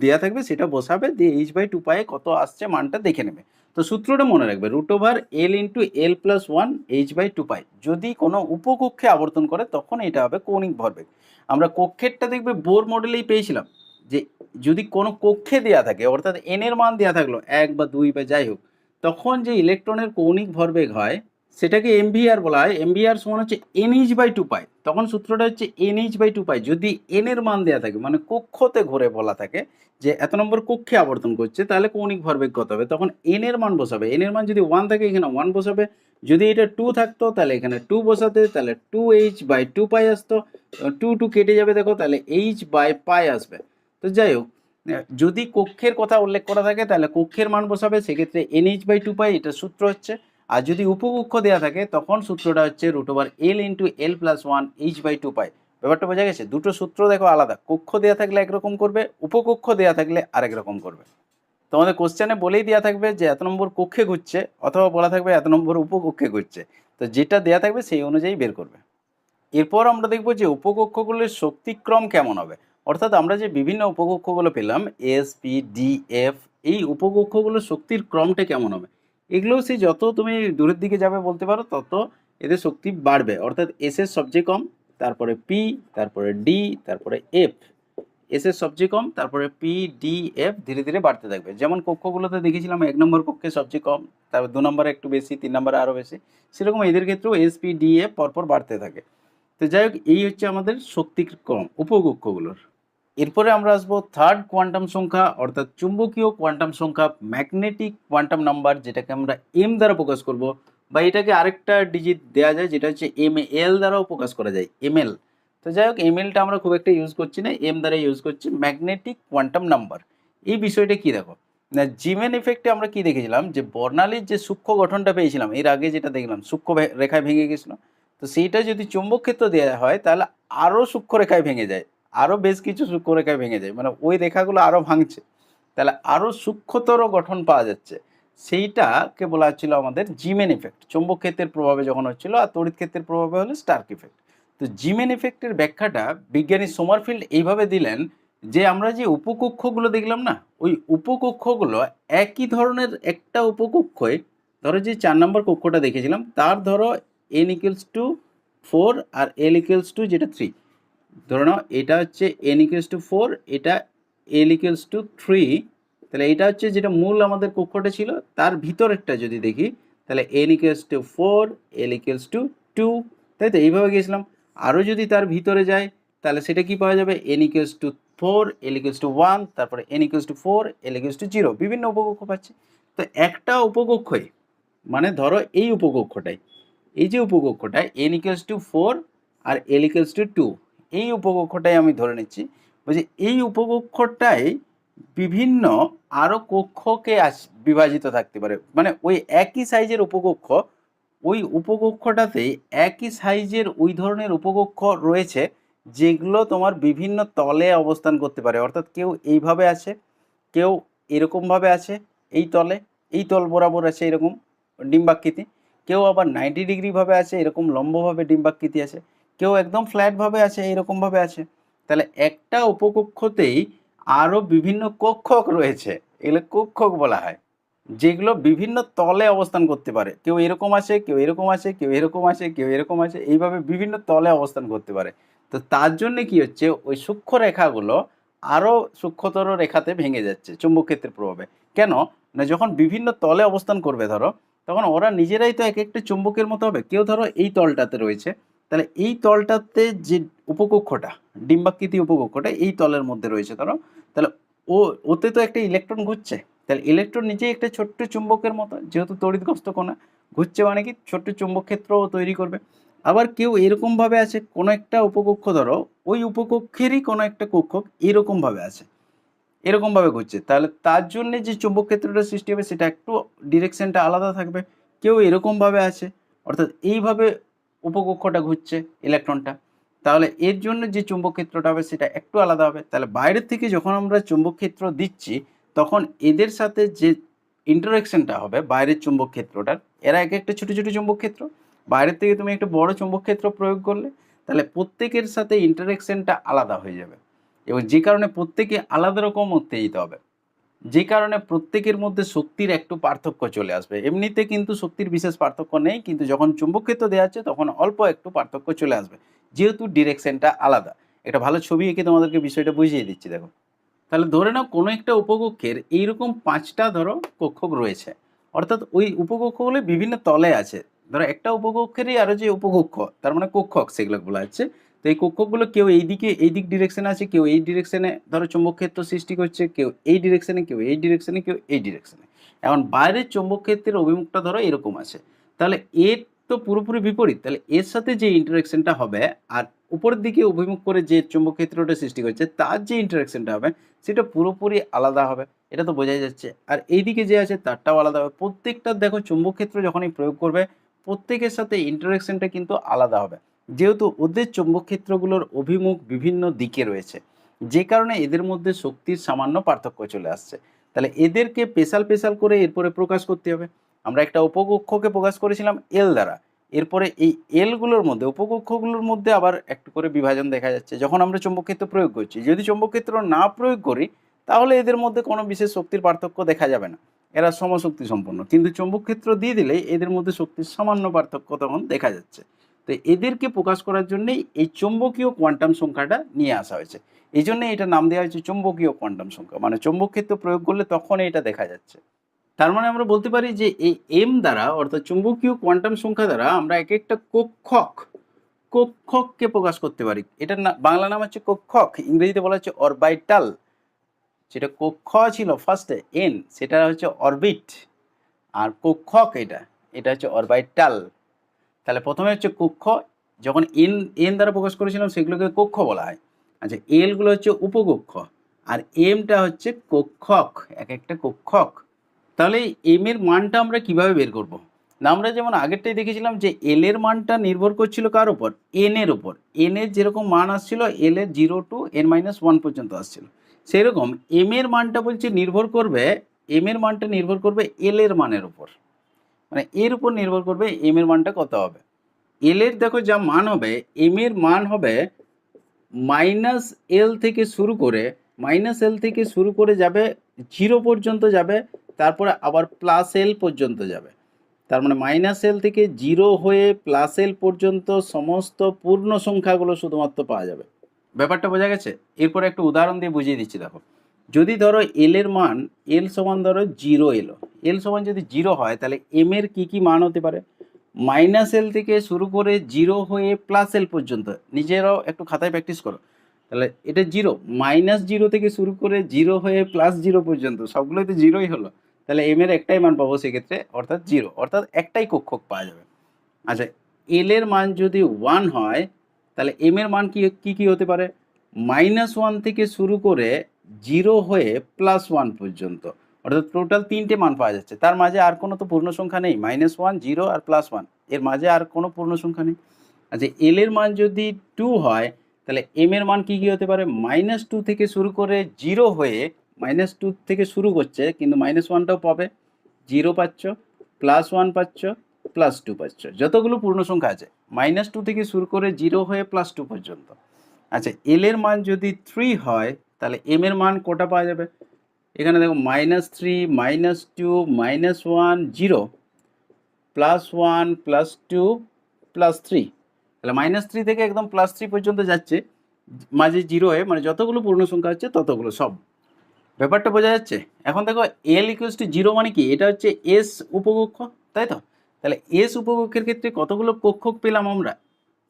দেওয়া থাকবে সেটা বসাবে, দিয়ে এইচ বাই টু পাই কত আসছে মানটা দেখে নেবে। তো সূত্রটা মনে রাখবে, root over L into L plus one H by two pi. যদি কোনো উপকক্ষে আবর্তন করে তখন এটা হবে কৌণিক ভরবেগ। আমরা কক্ষেরটা দেখবে বোর মডেলেই পেয়েছিলাম, যে যদি কোনো কক্ষে দেওয়া থাকে অর্থাৎ এন এর মান দেওয়া থাকলো 1 বা 2 বা যাই হোক, তখন যে ইলেকট্রনের কৌণিক ভরবেগ হয় সেটাকে এমভিআর বলা হয়। এমভিআর সমান হচ্ছে এনএইচ বাই টু পাই। তখন সূত্রটা হচ্ছে এনএইচ বাই টু পাই। যদি এন এর মান দেওয়া থাকে, মানে কক্ষতে ঘুরে বলা থাকে যে এত নম্বর কক্ষে আবর্তন করছে, তাহলে কৌণিক ভরবেগ কত হবে, তখন এন এর মান বসাবে। এন এর মান যদি 1 থাকে এখানে 1 বসাবে, যদি এটা 2 থাকতো তাহলে এখানে 2 বসাতে, তাহলে 2h বাই টু পাই আসতো, 2 কেটে যাবে দেখো, তাহলে এইচ বাই পাই আসবে। তো যাই হোক, যদি কক্ষের কথা উল্লেখ করা থাকে তাহলে কক্ষের মান বসাবে, সেক্ষেত্রে এনএইচ বাই টু পাই এটা সূত্র হচ্ছে। আর যদি উপকক্ষ দেওয়া থাকে তখন সূত্রটা হচ্ছে root over L into L plus one H by two pi. ব্যাপারটা বোঝা গেছে? দুটো সূত্র দেখো আলাদা, কক্ষ দেওয়া থাকলে একরকম করবে, উপকক্ষ দেওয়া থাকলে আরেক রকম করবে। তোমাদের কোশ্চেনে বলেই দেওয়া থাকবে যে এত নম্বর কক্ষে ঘুরছে, অথবা বলা থাকবে এত নম্বর উপকক্ষে ঘুরছে, তো যেটা দেওয়া থাকবে সেই অনুযায়ী বের করবে। এরপর আমরা দেখব যে উপকক্ষগুলোর শক্তিক্রম কেমন হবে, অর্থাৎ আমরা যে বিভিন্ন উপকক্ষগুলো পেলাম এস পি ডি এফ, এই উপকক্ষগুলোর শক্তির ক্রমটা কেমন হবে। এগুলো সেই যত তুমি দূরের দিকে যাবে বলতে পারো তত এদের শক্তি বাড়বে, অর্থাৎ এস এর সবচেয়ে কম, তারপরে পি, তারপরে ডি, তারপরে এফ। এস এর সবচেয়ে কম, তারপরে পি ডি এফ ধীরে ধীরে বাড়তে থাকবে। যেমন কক্ষগুলোতে দেখেছিলাম 1 নম্বর কক্ষে সবচেয়ে কম, তারপর 2 নম্বরে একটু বেশি, 3 নম্বরে আরও বেশি, সেরকম এদের ক্ষেত্রেও এস পি ডি এফ পরপর বাড়তে থাকে। তো যাই হোক, এই হচ্ছে আমাদের শক্তির ক্রম উপকক্ষগুলোর। এরপরে আমরা আসবো থার্ড কোয়ান্টাম সংখ্যা, অর্থাৎ চুম্বকীয় কোয়ান্টাম সংখ্যা, ম্যাগনেটিক কোয়ান্টাম নাম্বার, যেটাকে আমরা এম দ্বারা প্রকাশ করব, বা এটাকে আরেকটা ডিজিট দেওয়া যায় যেটা হচ্ছে এম এল দ্বারাও প্রকাশ করা যায়, এম এল। তো যাই হোক, এম এলটা আমরা খুব একটা ইউজ করছি না, এম দ্বারা ইউজ করছি। ম্যাগনেটিক কোয়ান্টাম নাম্বার, এই বিষয়টা কি দেখো না, জিমেন ইফেক্টে আমরা কি দেখেছিলাম যে বর্ণালীর যে সূক্ষ্ম গঠনটা পেয়েছিলাম এর আগে, যেটা দেখলাম সূক্ষ্ম রেখায় ভেঙে গেছিল, তো সেইটা যদি চুম্বক ক্ষেত্র দেওয়া হয় তাহলে আরও সূক্ষ্ম রেখায় ভেঙে যায়, আরও বেশ কিছু সূক্ষ্ম রেখায় ভেঙে যায়, মানে ওই রেখাগুলো আরও ভাঙছে, তাহলে আরও সূক্ষ্মতর গঠন পাওয়া যাচ্ছে। সেইটাকে বলা হচ্ছিল আমাদের জিমেন ইফেক্ট, চুম্বক ক্ষেত্রের প্রভাবে যখন হচ্ছিল, আর তড়িৎ ক্ষেত্রের প্রভাবে হলে স্টার্ক ইফেক্ট। তো জিমেন ইফেক্টের ব্যাখ্যাটা বিজ্ঞানী সোমারফিল্ড এইভাবে দিলেন যে আমরা যে উপকক্ষগুলো দেখলাম না, ওই উপকক্ষগুলো একই ধরনের একটা উপকক্ষই, ধরো যে 4 নম্বর কক্ষটা দেখেছিলাম তার ধরো n ইকুয়ালস টু 4 আর l ইকুয়ালস টু যেটা 3, ধরে নাও এটা হচ্ছে n ইকুয়ালস টু 4, এটা l ইকুয়ালস টু 3, তাহলে এটা হচ্ছে যেটা মূল আমাদের কক্ষটা ছিল, তার ভিতরেরটা যদি দেখি তাহলে n equals to 4, l equals to 2, তাই তো এইভাবে গেছিলাম। আরও যদি তার ভিতরে যায় তাহলে সেটা কি পাওয়া যাবে, n equals to 4, l equals to 1, তারপরে n equals to 4, l equals two 0, বিভিন্ন উপকক্ষ পাচ্ছি। তো একটা উপকক্ষই, মানে ধরো এই উপকক্ষটাই, এই যে উপকক্ষটায় n ইকুয়ালস টু 4 আর l ইকুয়ালস টু 2, এই উপকক্ষটাই আমি ধরে নিচ্ছি, বলছি এই উপকক্ষটাই বিভিন্ন আরও কক্ষকে বিভাজিত থাকতে পারে, মানে ওই একই সাইজের উপকক্ষ, ওই উপকক্ষটাতেই একই সাইজের ওই ধরনের উপকক্ষ রয়েছে যেগুলো তোমার বিভিন্ন তলে অবস্থান করতে পারে, অর্থাৎ কেউ এইভাবে আছে, কেউ এরকমভাবে আছে, এই তলে, এই তল বরাবর আছে এরকম ডিম্বাকৃতি, কেউ আবার 90 ডিগ্রিভাবে আছে এরকম লম্বভাবে ডিম্বাকৃতি আছে, কেউ একদম ফ্ল্যাটভাবে আছে এরকমভাবে আছে। তাহলে একটা উপকক্ষতেই আরও বিভিন্ন কক্ষক রয়েছে, এগুলো কক্ষক বলা হয়। যেগুলো বিভিন্ন তলে অবস্থান করতে পারে। কেউ এরকম আসে, কেউ এরকম আসে, কেউ এরকম আসে, কেউ এরকম আসে, এইভাবে বিভিন্ন তলে অবস্থান করতে পারে। তো তার জন্যে কি হচ্ছে, ওই সূক্ষ্ম রেখাগুলো আরও সূক্ষ্মতর রেখাতে ভেঙে যাচ্ছে চুম্বক ক্ষেত্রের প্রভাবে। কেন না, যখন বিভিন্ন তলে অবস্থান করবে ধরো, তখন ওরা নিজেরাই তো এক একটা চুম্বকের মতো হবে। কেউ ধরো এই তলটাতে রয়েছে, তাহলে এই তলটাতে যে উপকক্ষটা, ডিম্বাকৃতি উপকক্ষটা এই তলের মধ্যে রয়েছে ধরো, তাহলে ওতে তো একটা ইলেকট্রন ঘুরছে। তাহলে ইলেকট্রন নিজেই একটা ছোট্ট চুম্বকের মতো, যেহেতু তড়িৎগ্রস্ত কণা ঘুরছে, মানে কি ছোট্ট চুম্বক ক্ষেত্র তৈরি করবে। আবার কেউ এরকমভাবে আছে, কোনো একটা উপকক্ষ ধরো, ওই উপকক্ষেরই কোনো একটা কক্ষক এরকমভাবে আছে, এরকমভাবে ঘুরছে, তাহলে তার জন্য যে চুম্বক ক্ষেত্রটা সৃষ্টি হবে সেটা একটু ডিরেকশনটা আলাদা থাকবে। কেউ এরকমভাবে আছে, অর্থাৎ এইভাবে উপকক্ষটা ঘুরছে ইলেকট্রনটা, তাহলে এর জন্য যে চুম্বক ক্ষেত্রটা হবে সেটা একটু আলাদা হবে। তাহলে বাইরের থেকে যখন আমরা চুম্বক ক্ষেত্র দিচ্ছি, তখন এদের সাথে যে ইন্টারাকশনটা হবে বাইরের চুম্বক ক্ষেত্রটার, এরা এক একটা ছোটো ছোটো চুম্বক ক্ষেত্র, বাইরের থেকে তুমি একটা বড় চুম্বক ক্ষেত্র প্রয়োগ করলে, তাহলে প্রত্যেকের সাথে ইন্টারাকশনটা আলাদা হয়ে যাবে, এবং যে কারণে প্রত্যেকে আলাদা রকম উত্তেজিত হবে, যে কারণে প্রত্যেকের মধ্যে শক্তির একটু পার্থক্য চলে আসবে। এমনিতে কিন্তু শক্তির বিশেষ পার্থক্য নেই, কিন্তু যখন চুম্বক ক্ষেত্র দেওয়া হচ্ছে তখন অল্প একটু পার্থক্য চলে আসবে, যেহেতু ডিরেকশনটা আলাদা। একটা ভালো ছবি এঁকে তোমাদেরকে বিষয়টা বুঝিয়ে দিচ্ছি, দেখো। তাহলে ধরে নাও কোনো একটা উপকক্ষের এইরকম 5টা ধরো কক্ষক রয়েছে, অর্থাৎ ওই উপকক্ষগুলো বিভিন্ন তলে আছে। ধরো একটা উপকক্ষেরই আরও যে উপকক্ষ, তার মানে কক্ষক সেগুলো বলা হচ্ছে। তো এই কক্ষকগুলো কেউ এইদিকে এই দিক ডিরেকশনে আছে, কেউ এই ডিরেকশনে ধরো চুম্বক ক্ষেত্র সৃষ্টি করছে, কেউ এই ডিরেকশনে, কেউ এই ডিরেকশনে, কেউ এই ডিরেকশনে। এখন বাইরের চুম্বক ক্ষেত্রের অভিমুখটা ধরো এরকম আছে, তাহলে এর তো পুরোপুরি বিপরীত, তাহলে এর সাথে যে ইন্টারাকশনটা হবে, আর উপরের দিকে অভিমুখ করে যে চুম্বক ক্ষেত্রটা সৃষ্টি করছে তার যে ইন্টারাকশনটা হবে সেটা পুরোপুরি আলাদা হবে, এটা তো বোঝাই যাচ্ছে। আর এইদিকে যে আছে তারটাও আলাদা হবে। প্রত্যেকটার দেখো চুম্বক ক্ষেত্র যখনই প্রয়োগ করবে, প্রত্যেকের সাথে ইন্টারাকশনটা কিন্তু আলাদা হবে, যেহেতু ওদের চুম্বক ক্ষেত্রগুলোর অভিমুখ বিভিন্ন দিকে রয়েছে, যে কারণে এদের মধ্যে শক্তির সামান্য পার্থক্য চলে আসছে। তাহলে এদেরকে পেশাল পেশাল করে এরপরে প্রকাশ করতে হবে। আমরা একটা উপকক্ষকে প্রকাশ করেছিলাম এল দ্বারা, এরপরে এই এলগুলোর মধ্যে উপকক্ষগুলোর মধ্যে আবার একটু করে বিভাজন দেখা যাচ্ছে যখন আমরা চুম্বক ক্ষেত্র প্রয়োগ করছি। যদি চুম্বক ক্ষেত্র না প্রয়োগ করি, তাহলে এদের মধ্যে কোনো বিশেষ শক্তির পার্থক্য দেখা যাবে না, এরা সমশক্তি সম্পন্ন। কিন্তু চুম্বক ক্ষেত্র দিয়ে দিলেই এদের মধ্যে শক্তির সামান্য পার্থক্য তখন দেখা যাচ্ছে। তো এদেরকে প্রকাশ করার জন্যই এই চৌম্বকীয় কোয়ান্টাম সংখ্যাটা নিয়ে আসা হয়েছে। এই জন্য এটা নাম দেওয়া হয়েছে চৌম্বকীয় কোয়ান্টাম সংখ্যা, মানে চুম্বক ক্ষেত্র প্রয়োগ করলে তখন এটা দেখা যাচ্ছে। তার মানে আমরা বলতে পারি যে এই এম দ্বারা, অর্থাৎ চুম্বকীয় কোয়ান্টাম সংখ্যা দ্বারা আমরা এক একটা কক্ষককে প্রকাশ করতে পারি। এটার বাংলা নাম হচ্ছে কক্ষক, ইংরেজিতে বলা হচ্ছে অরবাইটাল। যেটা কক্ষ ছিল ফার্স্টে এন, সেটা হচ্ছে অরবিট, আর কক্ষক এটা এটা হচ্ছে অরবাইটাল। তাহলে প্রথমে হচ্ছে কক্ষ, যখন এন এন দ্বারা প্রকাশ করেছিলাম সেগুলোকে কক্ষ বলা হয়। আচ্ছা, এলগুলো হচ্ছে উপকক্ষ, আর এমটা হচ্ছে কক্ষক, এক একটা কক্ষক। তাহলে এম এর মানটা আমরা কিভাবে বের করব? না, আমরা যেমন আগেরটাই দেখেছিলাম যে এল এর মানটা নির্ভর করছিল কার উপর, এন এর উপর। এন এর যেরকম মান আসছিল এল এর 0 টু n-1 পর্যন্ত আসছিল, সেরকম এম এর মানটা বলছে নির্ভর করবে, এম এর মানটা নির্ভর করবে এল এর মানের উপর, মানে এর উপর নির্ভর করবে এম এর মানটা কত হবে। এল এর দেখো যা মান হবে, এম এর মান হবে -L থেকে শুরু করে, -L থেকে শুরু করে যাবে 0 পর্যন্ত যাবে, তারপরে আবার +L পর্যন্ত যাবে। তার মানে -L থেকে 0 হয়ে +L পর্যন্ত সমস্ত পূর্ণ সংখ্যাগুলো শুধুমাত্র পাওয়া যাবে। ব্যাপারটা বোঝা গেছে? এরপরে একটা উদাহরণ দিয়ে বুঝিয়ে দিচ্ছি, দেখো। যদি ধরো এল এর মান, এল সমান ধরো 0 এলো, এল সমান যদি 0 হয়, তাহলে এম এর কী কী মান হতে পারে? -L থেকে শুরু করে 0 হয়ে +L পর্যন্ত, নিজেরাও একটু খাতায় প্র্যাকটিস করো। তাহলে এটা 0, -0 থেকে শুরু করে 0 হয়ে +0 পর্যন্ত সবগুলোই তো 0ই হলো। তাহলে এম এর একটাই মান পাবো সেক্ষেত্রে, অর্থাৎ 0, অর্থাৎ একটাই কক্ষক পাওয়া যাবে। আচ্ছা, এল এর মান যদি 1 হয়, তাহলে এম এর মান কি কি হতে পারে? -1 থেকে শুরু করে 0 হয়ে +1 পর্যন্ত, অর্থাৎ টোটাল 3টে মান পাওয়া যাচ্ছে। তার মাঝে আর কোনো তো পূর্ণ সংখ্যা নেই, -1, 0 আর +1, এর মাঝে আর কোনো পূর্ণ সংখ্যা নেই। আচ্ছা, এল এর মান যদি 2 হয়, তাহলে এম এর মান কি কি হতে পারে? -2 থেকে শুরু করে 0 হয়ে, -2 থেকে শুরু করছে কিন্তু -1টাও পাবে, 0 পাচ্ছ, +1 পাচ্ছ, +2 পাচ্ছ, যতগুলো পূর্ণ সংখ্যা আছে -2 থেকে শুরু করে 0 হয়ে +2 পর্যন্ত। আচ্ছা, এল এর মান যদি 3 হয়, তাহলে এম এর মান কটা পাওয়া যাবে? এখানে দেখো -3 -2 -1 0 +1 +2 +3, তাহলে -3 থেকে একদম +3 পর্যন্ত যাচ্ছে, মাঝে 0 হয়ে, মানে যতগুলো পূর্ণ সংখ্যা হচ্ছে ততগুলো সব। ব্যাপারটা বোঝা যাচ্ছে? এখন দেখো l = 0 মানে কি, এটা হচ্ছে s উপকক্ষ, তাই তো? তাহলে s উপকক্ষের ক্ষেত্রে কতগুলো কক্ষক পেলাম আমরা?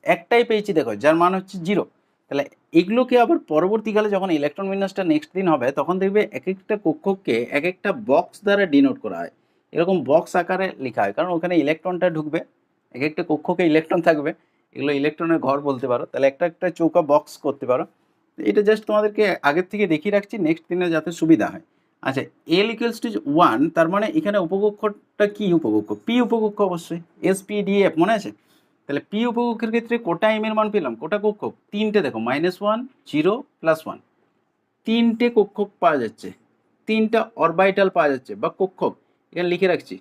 একটাই পেয়েছি দেখো, যার মান হচ্ছে 0। তাহলে এগুলোকে আবার পরবর্তীকালে যখন ইলেকট্রন বিন্যাসটা নেক্সট দিন হবে, তখন দেখবে এক একটা কক্ষককে এক একটা বক্স দ্বারা ডিনোট করা হয়, এরকম বক্স আকারে লেখা হয়, কারণ ওখানে ইলেকট্রনটা ঢুকবে, এক একটা কক্ষকে ইলেকট্রন থাকবে, এগুলো ইলেকট্রনের ঘর বলতে পারো, তাহলে একটা একটা চৌকা বক্স করতে পারো। এটা জাস্ট তোমাদেরকে আগের থেকে দেখিয়ে রাখছি, নেক্সট দিনে যাতে সুবিধা হয়। আচ্ছা, l = 1, তার মানে এখানে উপকক্ষটা কি উপকক্ষ? পি উপকক্ষ অবশ্যই, SPDF মনে আছে? তাহলে পি উপকক্ষের ক্ষেত্রে কোটা এম এর মান পেলাম, কোটা কক্ষক? তিনটে দেখো, -1 0 +1, তিনটে কক্ষক পাওয়া যাচ্ছে, তিনটা অরবাইটাল পাওয়া যাচ্ছে বা কক্ষক, এখানে লিখে রাখছি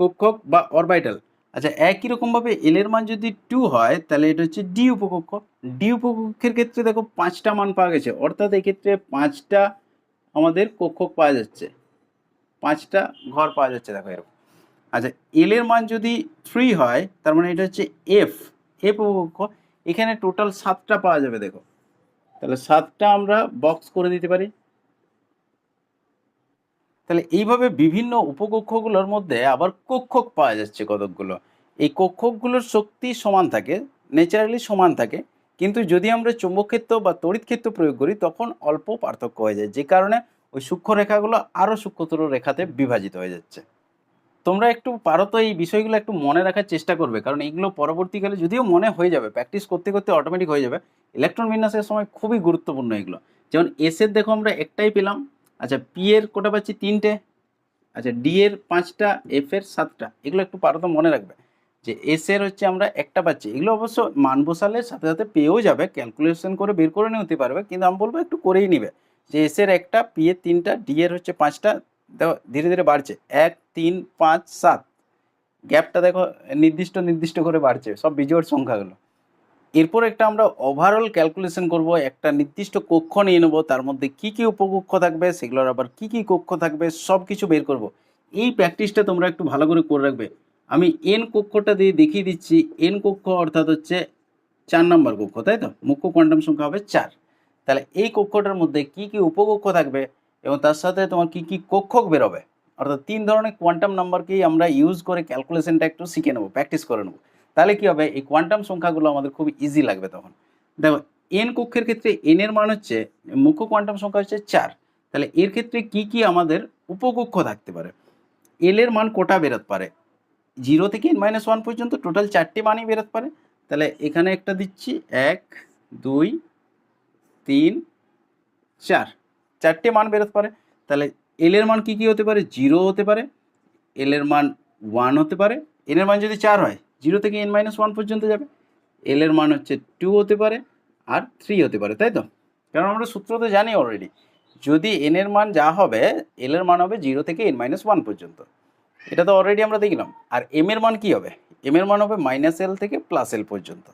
কক্ষক বা অরবাইটাল। আচ্ছা, একই রকমভাবে এল এর মান যদি 2 হয়, তাহলে এটা হচ্ছে ডি উপকক্ষ। ডি উপকক্ষের ক্ষেত্রে দেখো 5টা মান পাওয়া গেছে, অর্থাৎ এক্ষেত্রে 5টা আমাদের কক্ষক পাওয়া যাচ্ছে, 5টা ঘর পাওয়া যাচ্ছে দেখো এরকম। আচ্ছা, এল এর মান যদি 3 হয়, তার মানে এটা হচ্ছে এফ উপকক্ষ, এখানে টোটাল 7টা পাওয়া যাবে দেখো, তাহলে 7টা আমরা বক্স করে দিতে পারি। তাহলে এইভাবে বিভিন্ন উপকক্ষগুলোর মধ্যে আবার কক্ষক পাওয়া যাচ্ছে কতকগুলো। এই কক্ষকগুলোর শক্তি সমান থাকে, ন্যাচারালি সমান থাকে, কিন্তু যদি আমরা চৌম্বক ক্ষেত্র বা তড়িৎ ক্ষেত্র প্রয়োগ করি তখন অল্প পার্থক্য হয়ে যায়, যে কারণে ওই সূক্ষ্ম রেখাগুলো আরও সূক্ষ্মতর রেখাতে বিভাজিত হয়ে যাচ্ছে। তোমরা একটু পারো তো এই বিষয়গুলো একটু মনে রাখার চেষ্টা করবে, কারণ এইগুলো পরবর্তীকালে যদিও মনে হয়ে যাবে, প্র্যাকটিস করতে করতে অটোমেটিক হয়ে যাবে, ইলেকট্রন বিন্যাসের সময় খুবই গুরুত্বপূর্ণ এগুলো। যেমন এস এর দেখো আমরা একটাই পেলাম, আচ্ছা পি এর কোটা পাচ্ছি 3টে, আচ্ছা ডি এর 5টা, এফ এর 7টা, এগুলো একটু পারো তো মনে রাখবে যে এস এর হচ্ছে আমরা একটা পাচ্ছি। এগুলো অবশ্য মান বসালে সাথে সাথে পেয়েও যাবে, ক্যালকুলেশন করে বের করে নিতে পারবে, কিন্তু আমি বলবো একটু করেই নিবে যে এস এর একটা, পি এর 3টা, ডি এর হচ্ছে 5টা। দেখো ধীরে ধীরে বাড়ছে, 1 3 5 7, গ্যাপটা দেখো নির্দিষ্ট নির্দিষ্ট করে বাড়ছে, সব বিজোড় সংখ্যাগুলো। এরপর একটা আমরা ওভারঅল ক্যালকুলেশন করব, একটা নির্দিষ্ট কক্ষ নিয়ে নেব, তার মধ্যে কি কি উপকক্ষ থাকবে, সেগুলোর আবার কি কি কক্ষ থাকবে, সব কিছু বের করব। এই প্র্যাকটিসটা তোমরা একটু ভালো করে রাখবে। আমি এন কক্ষটা দিয়ে দেখিয়ে দিচ্ছি, এন কক্ষ অর্থাৎ হচ্ছে 4 নম্বর কক্ষ, তাই তো? মুখ্য কোয়ান্টাম সংখ্যা হবে 4। তাহলে এই কক্ষটার মধ্যে কি কি উপকক্ষ থাকবে এবং তার সাথে তোমার কি কি কক্ষক বেরোবে, অর্থাৎ 3 ধরনের কোয়ান্টাম নাম্বারকেই আমরা ইউজ করে ক্যালকুলেশনটা একটু শিখে নেবো, প্র্যাকটিস করে নেবো। তাহলে কি হবে, এই কোয়ান্টাম সংখ্যাগুলো আমাদের খুব ইজি লাগবে তখন। দেখো এন কক্ষের ক্ষেত্রে এন এর মান হচ্ছে, মুখ্য কোয়ান্টাম সংখ্যা হচ্ছে 4, তাহলে এর ক্ষেত্রে কি কি আমাদের উপকক্ষ থাকতে পারে? এল এর মান কোটা বেরোতে পারে, 0 থেকে n-1 পর্যন্ত টোটাল 4টে মানই বেরোতে পারে। তাহলে এখানে একটা দিচ্ছি, 1 2 3 4, 4টে মান বেরোতে পারে। তাহলে এল এর মান কি কি হতে পারে? 0 হতে পারে, এল এর মান 1 হতে পারে, এন এর মান যদি 4 হয় 0 থেকে n-1 পর্যন্ত যাবে, এল এর মান হচ্ছে 2 হতে পারে, আর 3 হতে পারে, তাই তো? কারণ আমরা সূত্র তো জানি অলরেডি, যদি এন এর মান যা হবে এল এর মান হবে 0 থেকে n-1 পর্যন্ত, এটা তো অলরেডি আমরা দেখলাম। আর এম এর মান কি হবে? এম এর মান হবে -l থেকে +l পর্যন্ত,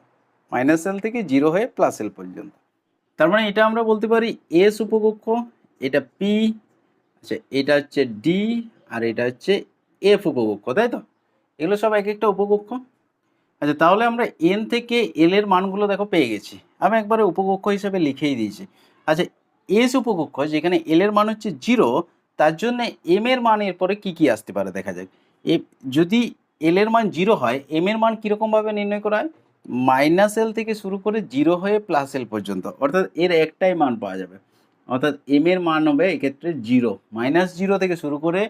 -l থেকে 0 হয়ে +l পর্যন্ত। তার মানে এটা আমরা বলতে পারি এস উপকক্ষ, এটা পি, আচ্ছা এটা হচ্ছে ডি, আর এটা হচ্ছে এফ উপকক্ষ, তাই তো? এগুলো সব এক একটা উপকক্ষ। আচ্ছা তাহলে আমরা এন থেকে এল এর মানগুলো দেখো পেয়ে গেছি, আমি একবারে উপকক্ষ হিসেবে লিখেই দিয়েছি। আচ্ছা এস উপকক্ষ যেখানে এল এর মান হচ্ছে 0, তার জন্য এম এর মান এরপরে কি কি আসতে পারে দেখা যাক। যদি এল এর মান 0 হয়, এম এর মান কীরকমভাবে নির্ণয় করা হয়? -l থেকে শুরু করে 0 হয়ে +l পর্যন্ত, অর্থাৎ এর একটাই মান পাওয়া যাবে, অর্থাৎ এম এর মান হবে এক্ষেত্রে 0, -0 থেকে শুরু করে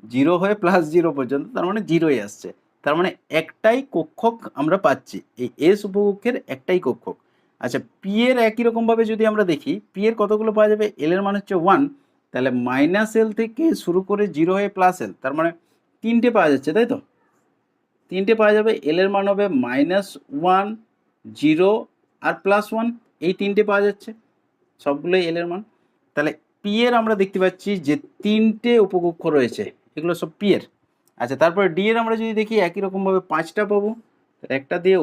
0 হয়ে +0 পর্যন্ত, তার মানে 0ই আসছে। তার মানে একটাই কক্ষক আমরা পাচ্ছি, এই এস উপকক্ষের একটাই কক্ষক। আচ্ছা পি এর একই রকমভাবে যদি আমরা দেখি, পি এর কতগুলো পাওয়া যাবে? এল এর মান হচ্ছে 1, তাহলে -l থেকে শুরু করে 0 হয়ে +l, তার মানে 3টে পাওয়া যাচ্ছে, তাই তো? 3টে পাওয়া যাবে, এল এর মান হবে -1 0 আর +1, এই 3টে পাওয়া যাচ্ছে, সবগুলোই এল এর মান। তাহলে পি এর আমরা দেখতে পাচ্ছি যে 3টে উপকক্ষ রয়েছে, এগুলো সব পি এর। আচ্ছা তারপরে ডি এর আমরা যদি দেখি একই রকমভাবে 5টা পাবো, একটা দিয়ে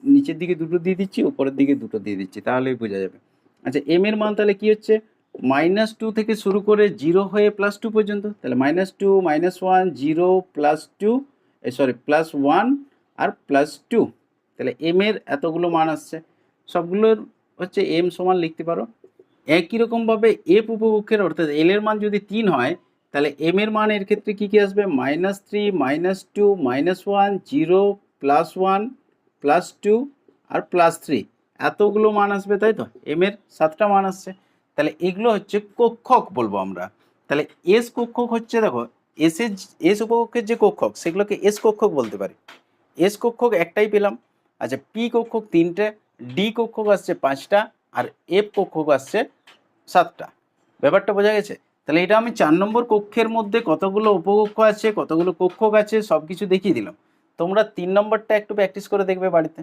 নিচের দিকে 2টো দিয়ে দিচ্ছি, উপরের দিকে 2টো দিয়ে দিচ্ছি, তাহলেই বোঝা যাবে। আচ্ছা এম এর মান তাহলে কি হচ্ছে? -2 থেকে শুরু করে 0 হয়ে +2 পর্যন্ত, তাহলে -2 -1 0 +2 সরি +1 আর +2, তাহলে m এর এতগুলো মান আসছে, সবগুলোর হচ্ছে m সমান লিখতে পারো। একই রকমভাবে f উপকক্ষের অর্থাৎ l এর মান যদি 3 হয় তাহলে m এর মান এর ক্ষেত্রে কি কি আসবে, -3 -2 -1 0 +1 +2 আর +3, এতগুলো মান আসবে, তাই তো m এর 7টা মান আসছে। তাহলে এগুলো হচ্ছে কক্ষক বলবো আমরা। তাহলে এস কক্ষক হচ্ছে, দেখো এস উপকক্ষের যে কক্ষক সেগুলোকে এস কক্ষক বলতে পারি। এস কক্ষক একটাই পেলাম। আচ্ছা, পি কক্ষক 3টে, ডি কক্ষক আসছে 5টা, আর এফ কক্ষক আসছে 7টা। ব্যাপারটা বোঝা গেছে? তাহলে এটা আমি 4 নম্বর কক্ষের মধ্যে কতগুলো উপকক্ষ আছে, কতগুলো কক্ষক আছে সব কিছু দেখিয়ে দিলাম। তোমরা 3 নম্বরটা একটু প্র্যাকটিস করে দেখবে বাড়িতে।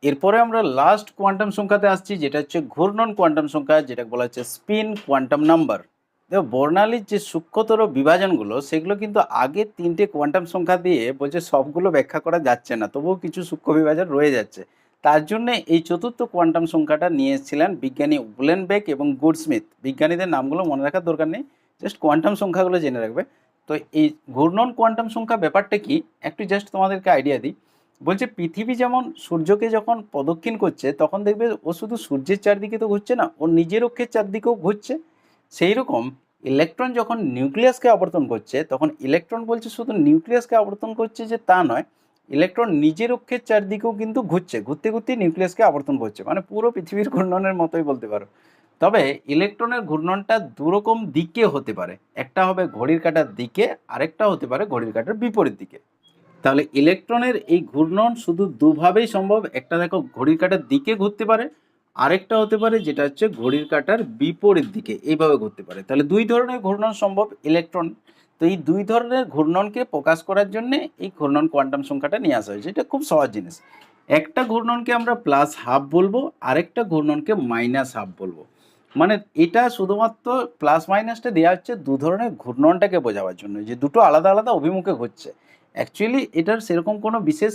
এরপরে আমরা লাস্ট কোয়ান্টাম সংখ্যাতে আসছি, যেটা হচ্ছে ঘূর্ণন কোয়ান্টাম সংখ্যা, যেটা বলা হচ্ছে স্পিন কোয়ান্টাম নাম্বার। দেখো, বর্ণালীর যে সূক্ষ্মতর বিভাজনগুলো সেগুলো কিন্তু আগে 3টে কোয়ান্টাম সংখ্যা দিয়ে বলছে সবগুলো ব্যাখ্যা করা যাচ্ছে না, তবুও কিছু সূক্ষ্ম বিভাজন রয়ে যাচ্ছে। তার জন্য এই চতুর্থ কোয়ান্টাম সংখ্যাটা নিয়ে এসেছিলেন বিজ্ঞানী উলেনবেক এবং গুডস্মিথ। বিজ্ঞানীদের নামগুলো মনে রাখার দরকার নেই, জাস্ট কোয়ান্টাম সংখ্যাগুলো জেনে রাখবে। তো এই ঘূর্ণন কোয়ান্টাম সংখ্যা ব্যাপারটা কি একটু জাস্ট তোমাদেরকে আইডিয়া দিই। বলছে পৃথিবী যেমন সূর্যকে যখন প্রদক্ষিণ করছে তখন দেখবে ও শুধু সূর্যের চারদিকে তো ঘুরছে না, ও নিজের অক্ষের চারদিকেও ঘুরছে। সেই রকম ইলেকট্রন যখন নিউক্লিয়াসকে আবর্তন করছে তখন ইলেকট্রন বলছে শুধু নিউক্লিয়াসকে আবর্তন করছে যে তা নয়, ইলেকট্রন নিজের অক্ষের চারদিকেও কিন্তু ঘুরছে, ঘুরতে ঘুরতে নিউক্লিয়াসকে আবর্তন করছে, মানে পুরো পৃথিবীর ঘূর্ণনের মতোই বলতে পারো। তবে ইলেকট্রনের ঘূর্ণনটা দুরকম দিকে হতে পারে, একটা হবে ঘড়ির কাঁটার দিকে, আরেকটা হতে পারে ঘড়ির কাঁটার বিপরীত দিকে। তাহলে ইলেকট্রনের এই ঘূর্ণন শুধু দুভাবেই সম্ভব, একটা দেখো ঘড়ির কাঁটার দিকে ঘুরতে পারে, আরেকটা হতে পারে যেটা হচ্ছে ঘড়ির কাঁটার বিপরীত দিকে এইভাবে ঘুরতে পারে। তাহলে দুই ধরনের ঘূর্ণন সম্ভব ইলেকট্রন। তো এই দুই ধরনের ঘূর্ণনকে প্রকাশ করার জন্য এই ঘূর্ণন কোয়ান্টাম সংখ্যাটা নিয়ে আসা হয়েছে। এটা খুব সহজ জিনিস। একটা ঘূর্ণনকে আমরা +12 বলবো, আরেকটা ঘূর্ণনকে -12 বলবো। মানে এটা শুধুমাত্র প্লাস মাইনাসটা দেওয়া হচ্ছে দু ধরনের ঘূর্ণনটাকে বোঝাবার জন্য, যে দুটো আলাদা আলাদা অভিমুখে ঘুরছে। অ্যাকচুয়ালি এটার সেরকম কোনো বিশেষ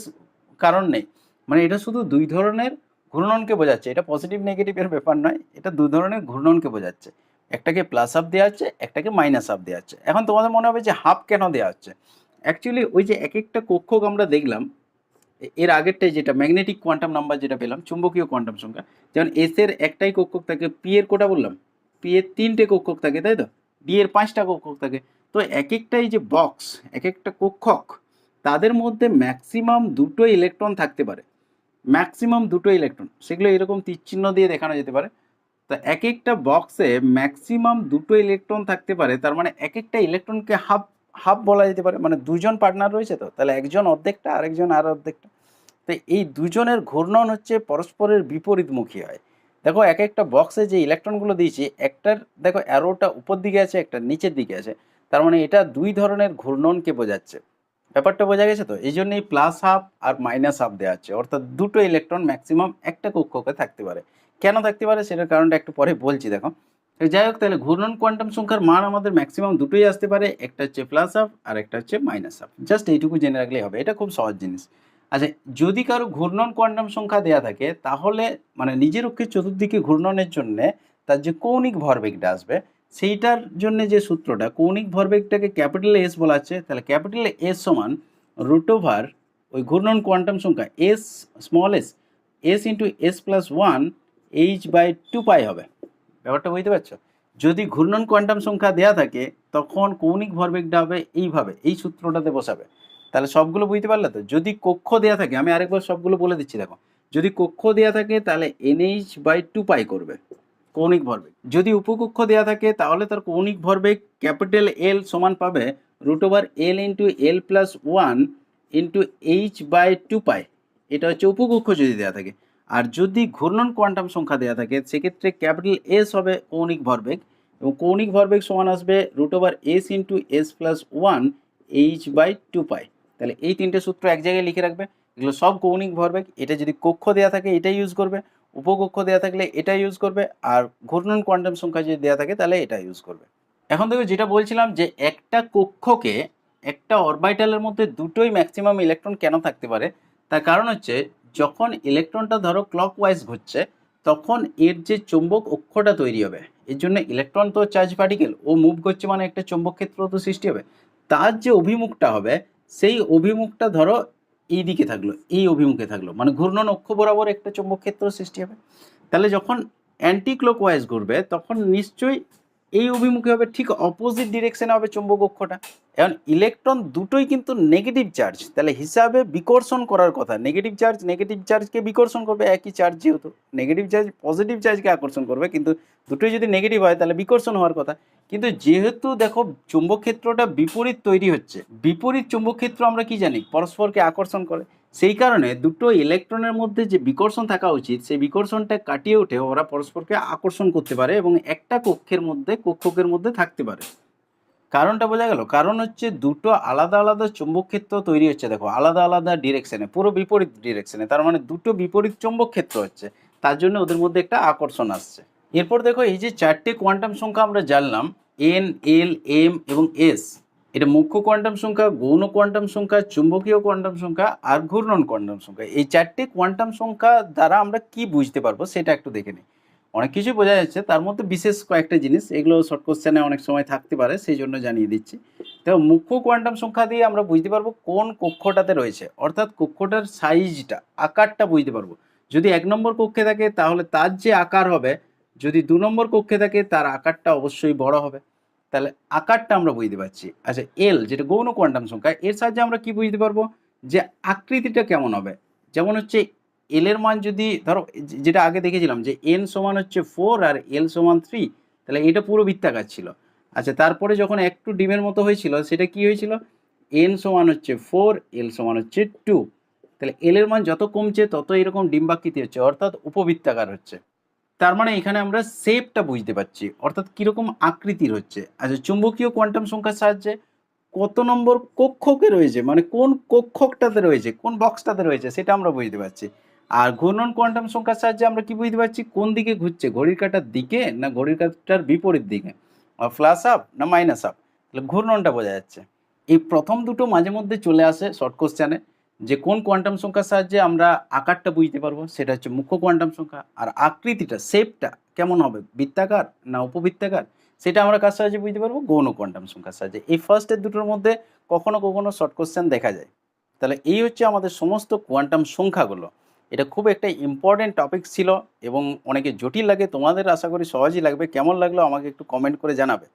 কারণ নেই, মানে এটা শুধু দুই ধরনের ঘূর্ণনকে বোঝাচ্ছে, এটা পজিটিভ নেগেটিভের ব্যাপার নয়, এটা দু ধরনের ঘূর্ণনকে বোঝাচ্ছে। একটাকে +12 দেওয়া হচ্ছে, একটাকে -12 দেওয়া হচ্ছে। এখন তোমাদের মনে হবে যে হাফ কেন দেওয়া হচ্ছে। অ্যাকচুয়ালি ওই যে এক একটা কক্ষক আমরা দেখলাম, এর আগেরটাই যেটা ম্যাগনেটিক কোয়ান্টাম নাম্বার যেটা পেলাম, চুম্বকীয় কোয়ান্টাম সংখ্যা, যেমন এস এর একটাই কক্ষক থাকে, পি এর কোটা বললাম, পি এর 3টে কক্ষক থাকে, তাই তো, ডি এর 5টা কক্ষক থাকে। তো এক একটা এই যে বক্স, এক একটা কক্ষক, তাদের মধ্যে ম্যাক্সিমাম দুটো ইলেকট্রন থাকতে পারে, ম্যাক্সিমাম দুটো ইলেকট্রন, সেগুলো এরকম তীরচিহ্ন দিয়ে দেখানো যেতে পারে। তো এক একটা বক্সে ম্যাক্সিমাম দুটো ইলেকট্রন থাকতে পারে, তার মানে এক একটা ইলেকট্রনকে হাফ হাফ বলা যেতে পারে, মানে দুজন পার্টনার রয়েছে, তো তাহলে একজন অর্ধেকটা আরেকজন আর অর্ধেকটা। তো এই দুজনের ঘূর্ণন হচ্ছে পরস্পরের বিপরীতমুখী হয়। দেখো এক একটা বক্সে যে ইলেকট্রনগুলো দিয়েছি, একটার দেখো অ্যারোটা উপর দিকে আছে, একটা নিচের দিকে আছে, তার মানে এটা দুই ধরনের ঘূর্ণনকে বোঝাচ্ছে। ব্যাপারটা বোঝা গেছে তো? এই জন্যই +12 আর -12 দেওয়া আছে, অর্থাৎ দুটো ইলেকট্রন ম্যাক্সিমাম একটা কক্ষকে থাকতে পারে। কেন থাকতে পারে সেটার কারণটা একটু পরে বলছি, দেখো। তো যাই হোক, তাহলে ঘূর্ণন কোয়ান্টাম সংখ্যার মান আমাদের ম্যাক্সিমাম দুটোই আসতে পারে, একটা হচ্ছে +12 আর একটা হচ্ছে -12। জাস্ট এইটুকু জেনে রাখলেই হবে, এটা খুব সহজ জিনিস। আচ্ছা, যদি কারো ঘূর্ণন কোয়ান্টাম সংখ্যা দেওয়া থাকে তাহলে মানে নিজের অক্ষের চতুর্দিকে ঘূর্ণনের জন্য তার যে কৌণিক ভরবেগটা আসবে, সেইটার জন্য যে সূত্রটা, কৌণিক ভরবেগটাকে ক্যাপিটাল এস বলা আছে, তাহলে ক্যাপিটাল এস সমান √ ওই ঘূর্ণন কোয়ান্টাম সংখ্যা S small S, S into s+1 h/2π হবে। ব্যাপারটা বুঝতে পারছো? যদি ঘূর্ণন কোয়ান্টাম সংখ্যা দেওয়া থাকে তখন কৌণিক ভরবেগটা হবে এইভাবে, এই সূত্রটাতে বসাবে। তাহলে সবগুলো বুঝতে পারলে তো? যদি কক্ষ দেওয়া থাকে, আমি আরেকবার সবগুলো বলে দিচ্ছি, দেখো। যদি কক্ষ দেওয়া থাকে তাহলে nh/2π করবে কৌণিক ভরবেগ। যদি উপকক্ষ দেওয়া থাকে তাহলে তার কৌণিক ভরবেগ ক্যাপিটাল এল সমান পাবে √L into L+1 into h/2π। এটা হচ্ছে উপকক্ষ যদি দেওয়া থাকে। আর যদি ঘূর্ণন কোয়ান্টাম সংখ্যা দেওয়া থাকে সেক্ষেত্রে ক্যাপিটাল এস হবে কৌণিক ভরবেগ, এবং কৌণিক ভরবেগ সমান আসবে √S ইন্টু s+1 h/2π। তাহলে এই তিনটে সূত্র এক জায়গায় লিখে রাখবে, এগুলো সব কৌণিক ভরবেগ। এটা যদি কক্ষ দেওয়া থাকে এটাই ইউজ করবে, উপকক্ষ দেওয়া থাকলে এটা ইউজ করবে, আর ঘূর্ণন কোয়ান্টাম সংখ্যা যদি দেওয়া থাকে তাহলে এটা ইউজ করবে। এখন দেখো, যেটা বলছিলাম যে একটা কক্ষকে, একটা অরবিটালের মধ্যে দুটোই ম্যাক্সিমাম ইলেকট্রন কেন থাকতে পারে, তার কারণ হচ্ছে যখন ইলেকট্রনটা ধরো ক্লকওয়াইজ ঘুরছে তখন এর যে চৌম্বক অক্ষটা তৈরি হবে, এর জন্য ইলেকট্রন তো চার্জ পার্টিকেল, ও মুভ করছে মানে একটা চৌম্বক ক্ষেত্র তো সৃষ্টি হবে। তার যে অভিমুখটা হবে সেই অভিমুখটা ধরো এই দিকে থাকলো, এই অভিমুখে থাকলো, মানে ঘূর্ণন অক্ষ বরাবর একটা চৌম্বক ক্ষেত্র সৃষ্টি হবে। তাহলে যখন অ্যান্টি ক্লকওয়াইজ ঘুরবে তখন নিশ্চয়ই এই অভিমুখে হবে, ঠিক অপোজিট ডিরেকশনে হবে চৌম্বক অক্ষটা। এখন ইলেকট্রন দুটোই কিন্তু নেগেটিভ চার্জ, তাহলে হিসাবে বিকর্ষণ করার কথা, নেগেটিভ চার্জকে বিকর্ষণ করবে, একই চার্জ যেহেতু নেগেটিভ চার্জ পজিটিভ চার্জকে আকর্ষণ করবে, কিন্তু দুটোই যদি নেগেটিভ হয় তাহলে বিকর্ষণ হওয়ার কথা। কিন্তু যেহেতু দেখো চৌম্বক ক্ষেত্রটা বিপরীত তৈরি হচ্ছে, বিপরীত চৌম্বক ক্ষেত্র আমরা কি জানি পরস্পরকে আকর্ষণ করে, সেই কারণে দুটো ইলেকট্রনের মধ্যে যে বিকর্ষণ থাকা উচিত সেই বিকর্ষণটা কাটিয়ে উঠে ওরা পরস্পরকে আকর্ষণ করতে পারে এবং একটা কক্ষকের মধ্যে থাকতে পারে। কারণটা বোঝা গেল? কারণ হচ্ছে দুটো আলাদা আলাদা চৌম্বক ক্ষেত্র তৈরি হচ্ছে, দেখো আলাদা আলাদা ডিরেকশনে, পুরো বিপরীত ডিরেকশনে, তার মানে দুটো বিপরীত চৌম্বক ক্ষেত্র হচ্ছে, তার জন্য ওদের মধ্যে একটা আকর্ষণ আসছে। এরপর দেখো এই যে চারটে কোয়ান্টাম সংখ্যা আমরা জানলাম, এন, এল, এম এবং এস, এটা মুখ্য কোয়ান্টাম সংখ্যা, গৌণ কোয়ান্টাম সংখ্যা, চুম্বকীয় কোয়ান্টাম সংখ্যা আর ঘূর্ণন কোয়ান্টাম সংখ্যা। এই চারটে কোয়ান্টাম সংখ্যা দ্বারা আমরা কি বুঝতে পারবো সেটা একটু দেখে নিই। অনেক কিছু বোঝা যাচ্ছে, তার মধ্যে বিশেষ কয়েকটা জিনিস, এগুলো শর্ট কোশ্চেনে অনেক সময় থাকতে পারে, সেই জন্য জানিয়ে দিচ্ছি। তো মুখ্য কোয়ান্টাম সংখ্যা দিয়ে আমরা বুঝতে পারবো কোন কক্ষটাতে রয়েছে, অর্থাৎ কক্ষটার সাইজটা, আকারটা বুঝতে পারবো। যদি 1 নম্বর কক্ষে থাকে তাহলে তার যে আকার হবে, যদি 2 নম্বর কক্ষে থাকে তার আকারটা অবশ্যই বড় হবে, তাহলে আকারটা আমরা বুঝতে পারছি। আচ্ছা, এল যেটা গৌণ কোয়ান্টাম সংখ্যা, এর সাহায্যে আমরা কি বুঝতে পারবো যে আকৃতিটা কেমন হবে। যেমন হচ্ছে এল এর মান যদি ধরো যেটা আগে দেখেছিলাম যে এন সমান হচ্ছে 4 আর এল সমান 3, তাহলে এটা পুরো বৃত্তাকার ছিল। আচ্ছা, তারপরে যখন একটু ডিমের মতো হয়েছিল সেটা কি হয়েছিল, এন সমান হচ্ছে 4, এল সমান হচ্ছে 2, তাহলে এল এর মান যত কমছে তত এরকম ডিম্বাকৃতি হচ্ছে, অর্থাৎ উপবৃত্তাকার হচ্ছে। তার মানে এখানে আমরা শেপটা বুঝতে পারছি, অর্থাৎ কিরকম আকৃতির হচ্ছে। আচ্ছা, চুম্বকীয় কোয়ান্টাম সংখ্যার সাহায্যে কত নম্বর কক্ষকে রয়েছে, মানে কোন কক্ষকটাতে রয়েছে, কোন বক্সটাতে রয়েছে সেটা আমরা বুঝতে পারছি। আর ঘূর্ণন কোয়ান্টাম সংখ্যার সাহায্যে আমরা কি বুঝতে পারছি, কোন দিকে ঘুরছে, ঘড়ির কাঁটার দিকে না ঘড়ির কাঁটার বিপরীত দিকে, প্লাস আপ না মাইনাস আপ, তাহলে ঘূর্ণনটা বোঝা যাচ্ছে। এই প্রথম দুটো মাঝে মধ্যে চলে আসে শর্ট কোশ্চেনে, যে কোন কোয়ান্টাম সংখ্যার সাহায্যে আমরা আকারটা বুঝতে পারবো, সেটা হচ্ছে মুখ্য কোয়ান্টাম সংখ্যা। আর আকৃতিটা, শেপটা কেমন হবে, বৃত্তাকার না উপবৃত্তাকার, সেটা আমরা কার সাহায্যে বুঝতে পারবো, গৌণ কোয়ান্টাম সংখ্যার সাহায্যে। এই ফার্স্টের দুটোর মধ্যে কখনো কখনো শর্ট কোশ্চেন দেখা যায়। তাহলে এই হচ্ছে আমাদের সমস্ত কোয়ান্টাম সংখ্যাগুলো। এটা খুব একটা ইম্পর্টেন্ট টপিক ছিল এবং অনেকে জটিল লাগে, তোমাদের আশা করি সহজই লাগবে। কেমন লাগলো আমাকে একটু কমেন্ট করে জানাবে।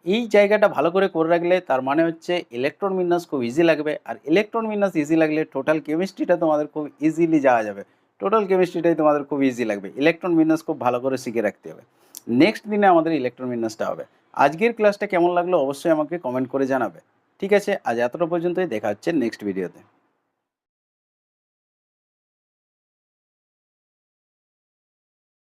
এই জায়গাটা ভালো করে রাখলে তার মানে হচ্ছে ইলেকট্রন বিন্যাস খুব ইজি লাগবে, আর ইলেকট্রন বিন্যাস ইজি লাগলে টোটাল কেমিস্ট্রিটা তোমাদের খুব ইজিলি যাওয়া যাবে, টোটাল কেমিস্ট্রিটাই তোমাদের খুব ইজি লাগবে। ইলেকট্রন বিন্যাস খুব ভালো করে শিখে রাখতে হবে, নেক্সট দিনে আমাদের ইলেকট্রন বিন্যাসটা হবে। আজকের ক্লাসটা কেমন লাগলো অবশ্যই আমাকে কমেন্ট করে জানাবে। ঠিক আছে, আজ এতটা পর্যন্তই, দেখা হচ্ছে নেক্সট ভিডিওতে।